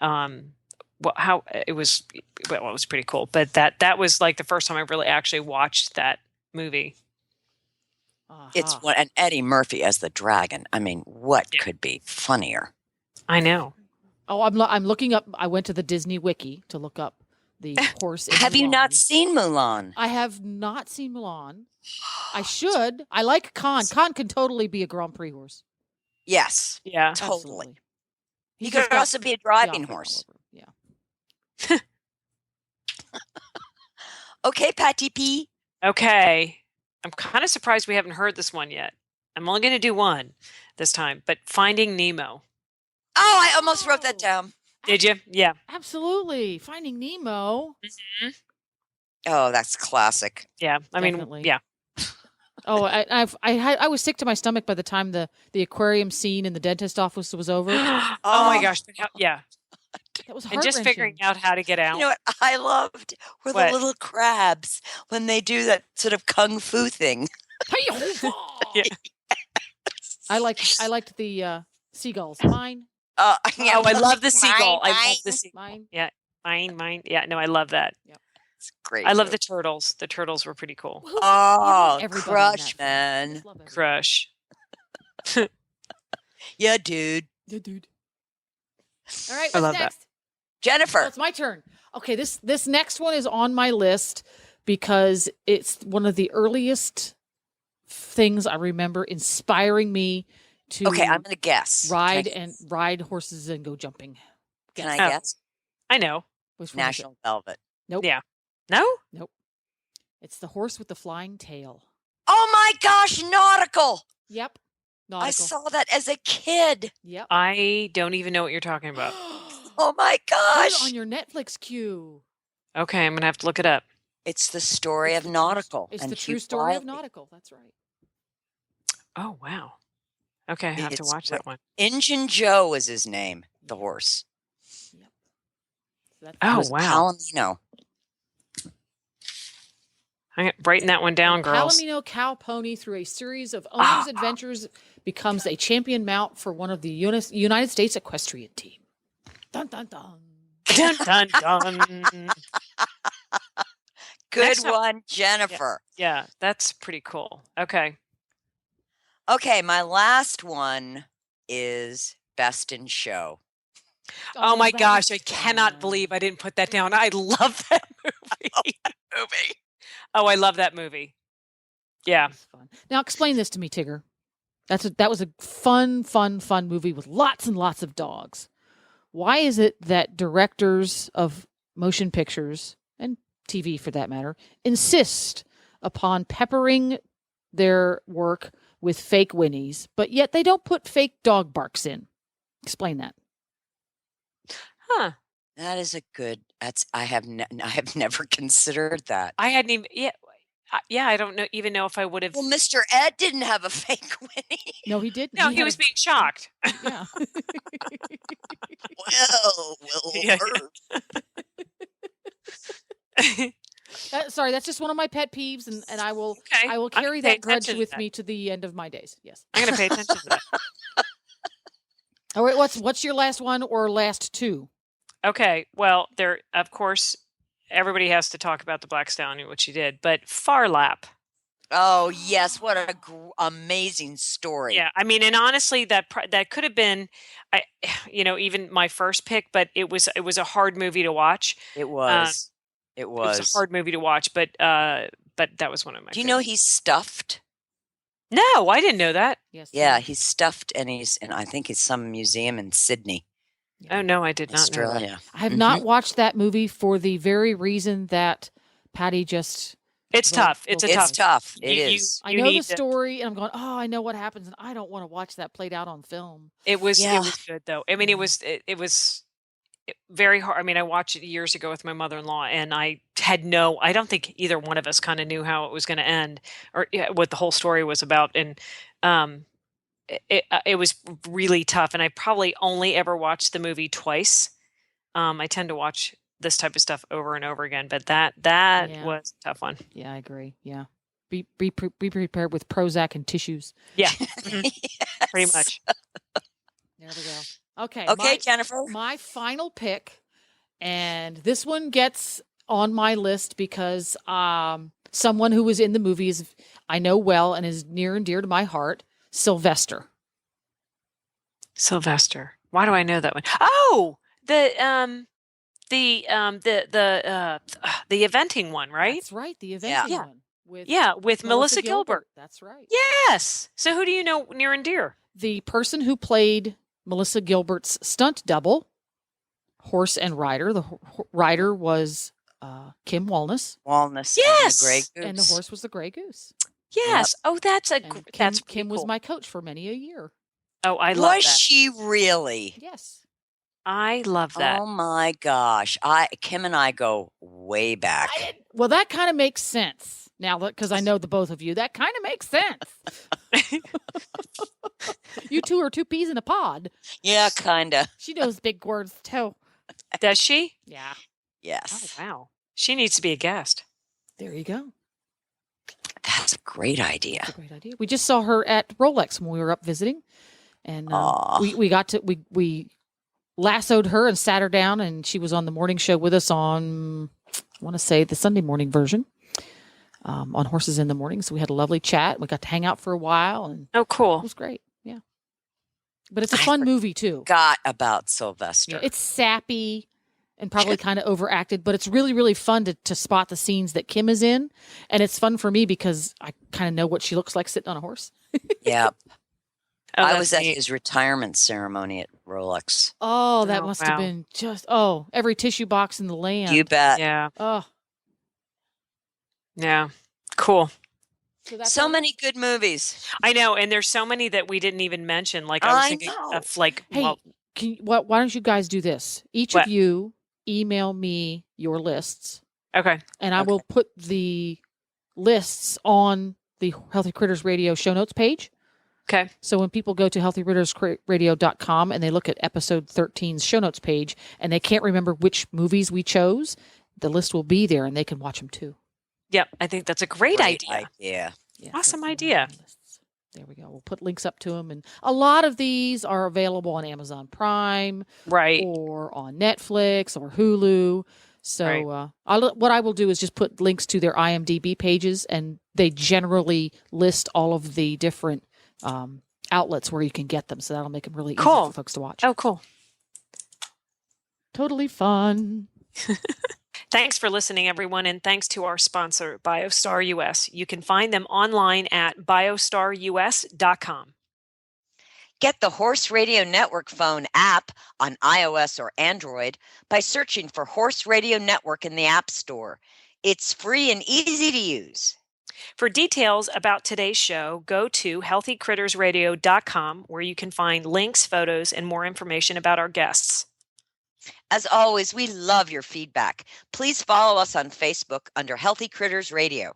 [SPEAKER 2] it was pretty cool. But that was like the first time I really actually watched that movie.
[SPEAKER 3] It's
[SPEAKER 4] Aha.
[SPEAKER 3] one, and Eddie Murphy as the dragon. I mean, what
[SPEAKER 2] Yeah.
[SPEAKER 3] could be funnier?
[SPEAKER 2] I know.
[SPEAKER 4] Oh, I'm looking up. I went to the Disney Wiki to look up the horse. In
[SPEAKER 3] Have you not
[SPEAKER 4] Mulan.
[SPEAKER 3] seen Mulan?
[SPEAKER 4] I have not seen Milan. I should. I like Khan. Khan can totally be a Grand Prix horse.
[SPEAKER 3] Yes.
[SPEAKER 2] Yeah.
[SPEAKER 3] Totally.
[SPEAKER 4] Absolutely.
[SPEAKER 3] He
[SPEAKER 4] He's
[SPEAKER 3] could
[SPEAKER 4] just got
[SPEAKER 3] also be a
[SPEAKER 4] the
[SPEAKER 3] driving
[SPEAKER 4] outfit all
[SPEAKER 3] horse.
[SPEAKER 4] over him. Yeah.
[SPEAKER 3] Okay, Patty P.
[SPEAKER 2] Okay. I'm kind of surprised we haven't heard this one yet. I'm only going to do one this time, but Finding Nemo.
[SPEAKER 3] Oh, I almost wrote that
[SPEAKER 4] Oh.
[SPEAKER 3] down.
[SPEAKER 2] Did you? Yeah.
[SPEAKER 4] Absolutely. Finding Nemo.
[SPEAKER 3] Oh, that's classic.
[SPEAKER 2] Yeah. I mean,
[SPEAKER 4] Definitely.
[SPEAKER 2] yeah.
[SPEAKER 4] Oh, I was sick to my stomach by the time the aquarium scene in the dentist office was over.
[SPEAKER 2] Oh my
[SPEAKER 3] Oh.
[SPEAKER 2] gosh. Yeah.
[SPEAKER 4] That was
[SPEAKER 2] And just figuring
[SPEAKER 4] heart-wrenching.
[SPEAKER 2] out how to get out.
[SPEAKER 3] You know what I loved were the
[SPEAKER 2] What?
[SPEAKER 3] little crabs when they do that sort of kung fu thing.
[SPEAKER 2] Yeah.
[SPEAKER 4] I liked the seagulls. Mine.
[SPEAKER 3] Yeah,
[SPEAKER 2] Oh, I love the
[SPEAKER 3] mine,
[SPEAKER 2] seagull. I love
[SPEAKER 3] mine.
[SPEAKER 2] the seagull.
[SPEAKER 4] Mine.
[SPEAKER 2] Mine. Yeah. No, I love that.
[SPEAKER 3] It's great.
[SPEAKER 2] I love
[SPEAKER 3] movie.
[SPEAKER 2] the turtles. The turtles were pretty cool.
[SPEAKER 4] Who-
[SPEAKER 3] Oh,
[SPEAKER 4] everybody in that
[SPEAKER 3] Crush,
[SPEAKER 4] film. I
[SPEAKER 3] man.
[SPEAKER 4] just love everybody.
[SPEAKER 2] Crush.
[SPEAKER 3] Yeah, dude.
[SPEAKER 4] Yeah, dude. All right,
[SPEAKER 2] I
[SPEAKER 4] what's
[SPEAKER 2] love that.
[SPEAKER 4] next? Oh,
[SPEAKER 3] Jennifer.
[SPEAKER 4] it's my turn. Okay, this next one is on my list because it's one of the earliest things I remember inspiring me to
[SPEAKER 3] Okay, I'm going to guess.
[SPEAKER 4] ride horses and go jumping.
[SPEAKER 3] Can I
[SPEAKER 2] Oh.
[SPEAKER 3] guess?
[SPEAKER 2] I know.
[SPEAKER 4] Which one is it?
[SPEAKER 3] National Velvet.
[SPEAKER 4] Nope.
[SPEAKER 2] Yeah. No?
[SPEAKER 4] It's the horse with the flying tail.
[SPEAKER 3] Oh my gosh, Nautical.
[SPEAKER 4] Yep.
[SPEAKER 3] I
[SPEAKER 4] Nautical.
[SPEAKER 3] saw that as a kid.
[SPEAKER 4] Yep.
[SPEAKER 2] I don't even know what you're talking about.
[SPEAKER 3] Oh my
[SPEAKER 4] Put it
[SPEAKER 3] gosh.
[SPEAKER 4] on your Netflix queue.
[SPEAKER 2] Okay, I'm going to have to look it up.
[SPEAKER 3] It's the story
[SPEAKER 4] It's
[SPEAKER 3] of
[SPEAKER 4] the true-
[SPEAKER 3] Nautical.
[SPEAKER 4] It's
[SPEAKER 3] and
[SPEAKER 4] the true
[SPEAKER 3] Hugh
[SPEAKER 4] story of
[SPEAKER 3] Riley.
[SPEAKER 4] Nautical. That's right.
[SPEAKER 2] Oh, wow. Okay, I have to
[SPEAKER 3] It's
[SPEAKER 2] watch that one.
[SPEAKER 3] Injun Joe was his name, the horse.
[SPEAKER 4] Yep. So that's
[SPEAKER 2] Oh,
[SPEAKER 3] It was
[SPEAKER 2] wow.
[SPEAKER 3] Palomino.
[SPEAKER 2] I'm writing that one down, girls.
[SPEAKER 4] Palomino cow pony, through a series of owner's adventures, becomes a champion mount for one of the United States equestrian team. Dun dun dun.
[SPEAKER 2] Dun, dun, dun.
[SPEAKER 3] Good
[SPEAKER 2] Next up-
[SPEAKER 3] one, Jennifer.
[SPEAKER 2] Yeah, that's pretty cool. Okay.
[SPEAKER 3] Okay, my last one is Best in Show.
[SPEAKER 2] Oh, my
[SPEAKER 4] that
[SPEAKER 2] gosh,
[SPEAKER 4] was
[SPEAKER 2] I cannot
[SPEAKER 4] fun.
[SPEAKER 2] believe I didn't put that down. I love that movie.
[SPEAKER 3] Movie.
[SPEAKER 2] Oh, I love that movie. Yeah.
[SPEAKER 4] That was fun. Now explain this to me, Tigger. That was a fun movie with lots and lots of dogs. Why is it that directors of motion pictures and TV for that matter, insist upon peppering their work with fake whinnies, but yet they don't put fake dog barks in. Explain that.
[SPEAKER 2] Huh.
[SPEAKER 3] That is a good. I have never considered that.
[SPEAKER 2] I hadn't even. Yeah. I don't even know if I would have.
[SPEAKER 3] Well, Mr. Ed didn't have a fake Winnie.
[SPEAKER 4] No, he didn't.
[SPEAKER 2] No, he was being shocked.
[SPEAKER 4] Yeah.
[SPEAKER 3] Well,
[SPEAKER 2] Yeah.
[SPEAKER 4] Sorry, that's just one of my pet peeves, and I will
[SPEAKER 2] Okay.
[SPEAKER 4] I will
[SPEAKER 2] I'm gonna
[SPEAKER 4] carry
[SPEAKER 2] pay
[SPEAKER 4] that grudge
[SPEAKER 2] attention to
[SPEAKER 4] with
[SPEAKER 2] that.
[SPEAKER 4] me to the end of my days. Yes.
[SPEAKER 2] I'm going to pay attention to that.
[SPEAKER 4] All right. What's your last one or last two?
[SPEAKER 2] Okay. Well, there, of course, everybody has to talk about the Black Stallion, which you did, but Farlap.
[SPEAKER 3] Oh yes, what a amazing story.
[SPEAKER 2] Yeah, I mean, and honestly, that could have been, even my first pick, but it was a hard movie to watch.
[SPEAKER 3] It was. It
[SPEAKER 2] It was
[SPEAKER 3] was.
[SPEAKER 2] a hard movie to watch, but that was one of my.
[SPEAKER 3] Do you know he's stuffed?
[SPEAKER 2] No, I didn't know that.
[SPEAKER 4] Yes.
[SPEAKER 3] Yeah, he's stuffed, and I think it's some museum in Sydney,
[SPEAKER 2] Oh no, I did not know that.
[SPEAKER 3] Australia.
[SPEAKER 4] I have not watched that movie for the very reason that Patty just.
[SPEAKER 2] It's
[SPEAKER 4] Well,
[SPEAKER 2] tough. It's a
[SPEAKER 4] well,
[SPEAKER 3] It's
[SPEAKER 2] tough.
[SPEAKER 3] tough. It
[SPEAKER 2] You-
[SPEAKER 3] is.
[SPEAKER 4] I
[SPEAKER 2] you
[SPEAKER 4] know the
[SPEAKER 2] need to-
[SPEAKER 4] story, and I'm going, oh, I know what happens, and I don't want to watch that played out on film.
[SPEAKER 2] It was
[SPEAKER 3] Yeah.
[SPEAKER 2] good though. I mean,
[SPEAKER 4] Yeah.
[SPEAKER 2] it was very hard. I mean, I watched it years ago with my mother-in-law, and I don't think either one of us kind of knew how it was going to end or what the whole story was about. And it was really tough. And I probably only ever watched the movie twice. I tend to watch this type of stuff over and over again, but that
[SPEAKER 4] Yeah.
[SPEAKER 2] was a tough one.
[SPEAKER 4] Yeah, I agree. Yeah. Be prepared with Prozac and tissues.
[SPEAKER 2] Yeah, pretty
[SPEAKER 3] Yes.
[SPEAKER 2] much.
[SPEAKER 4] There we go. Okay.
[SPEAKER 3] Okay, Jennifer.
[SPEAKER 4] My final pick, and this one gets on my list because someone who was in the movies I know well and is near and dear to my heart, Sylvester.
[SPEAKER 2] Sylvester. Why do I know that one? Oh, the eventing one, right?
[SPEAKER 4] That's right, the eventing
[SPEAKER 2] Yeah.
[SPEAKER 4] one with
[SPEAKER 2] With Melissa Gilbert.
[SPEAKER 4] That's right.
[SPEAKER 2] Yes. So who do you know near and dear?
[SPEAKER 4] The person who played Melissa Gilbert's stunt double, horse and rider. The rider was Kim Walness,
[SPEAKER 3] Walnus.
[SPEAKER 2] Yes!
[SPEAKER 3] And the Grey Goose.
[SPEAKER 4] and the horse was the gray goose.
[SPEAKER 2] Yes. Oh, that's
[SPEAKER 4] And Kim,
[SPEAKER 2] that's pretty
[SPEAKER 4] Kim was
[SPEAKER 2] cool.
[SPEAKER 4] my coach for many a year.
[SPEAKER 2] Oh, I love
[SPEAKER 3] Was
[SPEAKER 2] that.
[SPEAKER 3] she really?
[SPEAKER 4] Yes.
[SPEAKER 2] I love that.
[SPEAKER 3] Oh my gosh! Kim and I go way back.
[SPEAKER 4] Well, that kind of makes sense now because I know the both of you. That kind of makes sense. You two are two peas in a pod.
[SPEAKER 3] Yeah, kinda.
[SPEAKER 4] She knows big words too.
[SPEAKER 2] Does she?
[SPEAKER 4] Yeah.
[SPEAKER 2] Oh,
[SPEAKER 3] Yes,
[SPEAKER 2] wow. She needs to be a guest.
[SPEAKER 4] There you go.
[SPEAKER 3] that's a great idea.
[SPEAKER 4] That's a great idea. We just saw her at Rolex when we were up visiting, and
[SPEAKER 3] Aw.
[SPEAKER 4] we got to we lassoed her and sat her down, and she was on the morning show with us on I want to say the Sunday morning version on Horses in the Morning. So we had a lovely chat. We got to hang out for a while, and
[SPEAKER 2] Oh,
[SPEAKER 4] it
[SPEAKER 2] cool.
[SPEAKER 4] was great. Yeah, but it's a
[SPEAKER 3] I
[SPEAKER 4] fun movie too.
[SPEAKER 3] Forgot about Sylvester.
[SPEAKER 4] Yeah, it's sappy and probably kind of overacted, but it's really, really fun to spot the scenes that Kim is in. And it's fun for me because I kind of know what she looks like sitting on a horse.
[SPEAKER 3] Yep.
[SPEAKER 2] Oh,
[SPEAKER 3] I
[SPEAKER 2] that's
[SPEAKER 3] was at
[SPEAKER 2] neat.
[SPEAKER 3] his retirement ceremony at Rolex.
[SPEAKER 4] Oh, that
[SPEAKER 2] Oh,
[SPEAKER 4] must
[SPEAKER 2] wow.
[SPEAKER 4] have been just, every tissue box in the land.
[SPEAKER 3] You bet.
[SPEAKER 2] Yeah.
[SPEAKER 4] Oh,
[SPEAKER 2] Yeah. Cool.
[SPEAKER 4] that's
[SPEAKER 3] So
[SPEAKER 4] all-
[SPEAKER 3] many good movies.
[SPEAKER 2] I know, and there's so many that we didn't even mention. Like I was
[SPEAKER 3] I
[SPEAKER 2] thinking
[SPEAKER 3] know.
[SPEAKER 2] of like
[SPEAKER 4] Hey,
[SPEAKER 2] well,
[SPEAKER 4] why don't you guys do this? Each
[SPEAKER 2] What?
[SPEAKER 4] of you email me your lists,
[SPEAKER 2] okay.
[SPEAKER 4] and I will put the lists on the Healthy Critters Radio show notes page.
[SPEAKER 2] Okay.
[SPEAKER 4] So when people go to healthyrittersradio.com and they look at episode 13's show notes page and they can't remember which movies we chose, the list will be there and they can watch them too.
[SPEAKER 2] Yep. I think that's a great idea.
[SPEAKER 4] Yeah,
[SPEAKER 2] Awesome
[SPEAKER 4] so if you
[SPEAKER 2] idea.
[SPEAKER 4] want the lists. There we go. We'll put links up to them. And a lot of these are available on Amazon Prime
[SPEAKER 2] Right.
[SPEAKER 4] or on Netflix or Hulu. So
[SPEAKER 2] Right.
[SPEAKER 4] what I will do is just put links to their IMDb pages, and they generally list all of the different outlets where you can get them. So that'll make them really easy
[SPEAKER 2] Cool.
[SPEAKER 4] for folks to watch.
[SPEAKER 2] Oh, cool.
[SPEAKER 4] Totally fun.
[SPEAKER 2] Thanks for listening, everyone, and thanks to our sponsor, BiostarUS. You can find them online at biostarus.com.
[SPEAKER 3] Get the Horse Radio Network phone app on iOS or Android by searching for Horse Radio Network in the App Store. It's free and easy to use.
[SPEAKER 2] For details about today's show, go to healthycrittersradio.com where you can find links, photos, and more information about our guests.
[SPEAKER 3] As always, we love your feedback. Please follow us on Facebook under Healthy Critters Radio.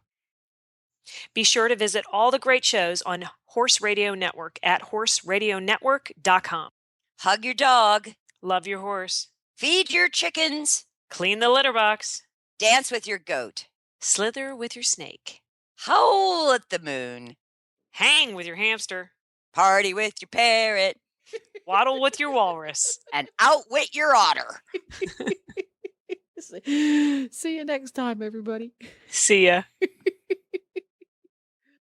[SPEAKER 2] Be sure to visit all the great shows on Horse Radio Network at horseradionetwork.com.
[SPEAKER 3] Hug your dog.
[SPEAKER 2] Love your horse.
[SPEAKER 3] Feed your chickens.
[SPEAKER 2] Clean the litter box.
[SPEAKER 3] Dance with your goat.
[SPEAKER 2] Slither with your snake.
[SPEAKER 3] Howl at the moon.
[SPEAKER 2] Hang with your hamster.
[SPEAKER 3] Party with your parrot.
[SPEAKER 2] Waddle with your walrus.
[SPEAKER 3] And outwit your otter.
[SPEAKER 4] See you next time, everybody.
[SPEAKER 2] See ya.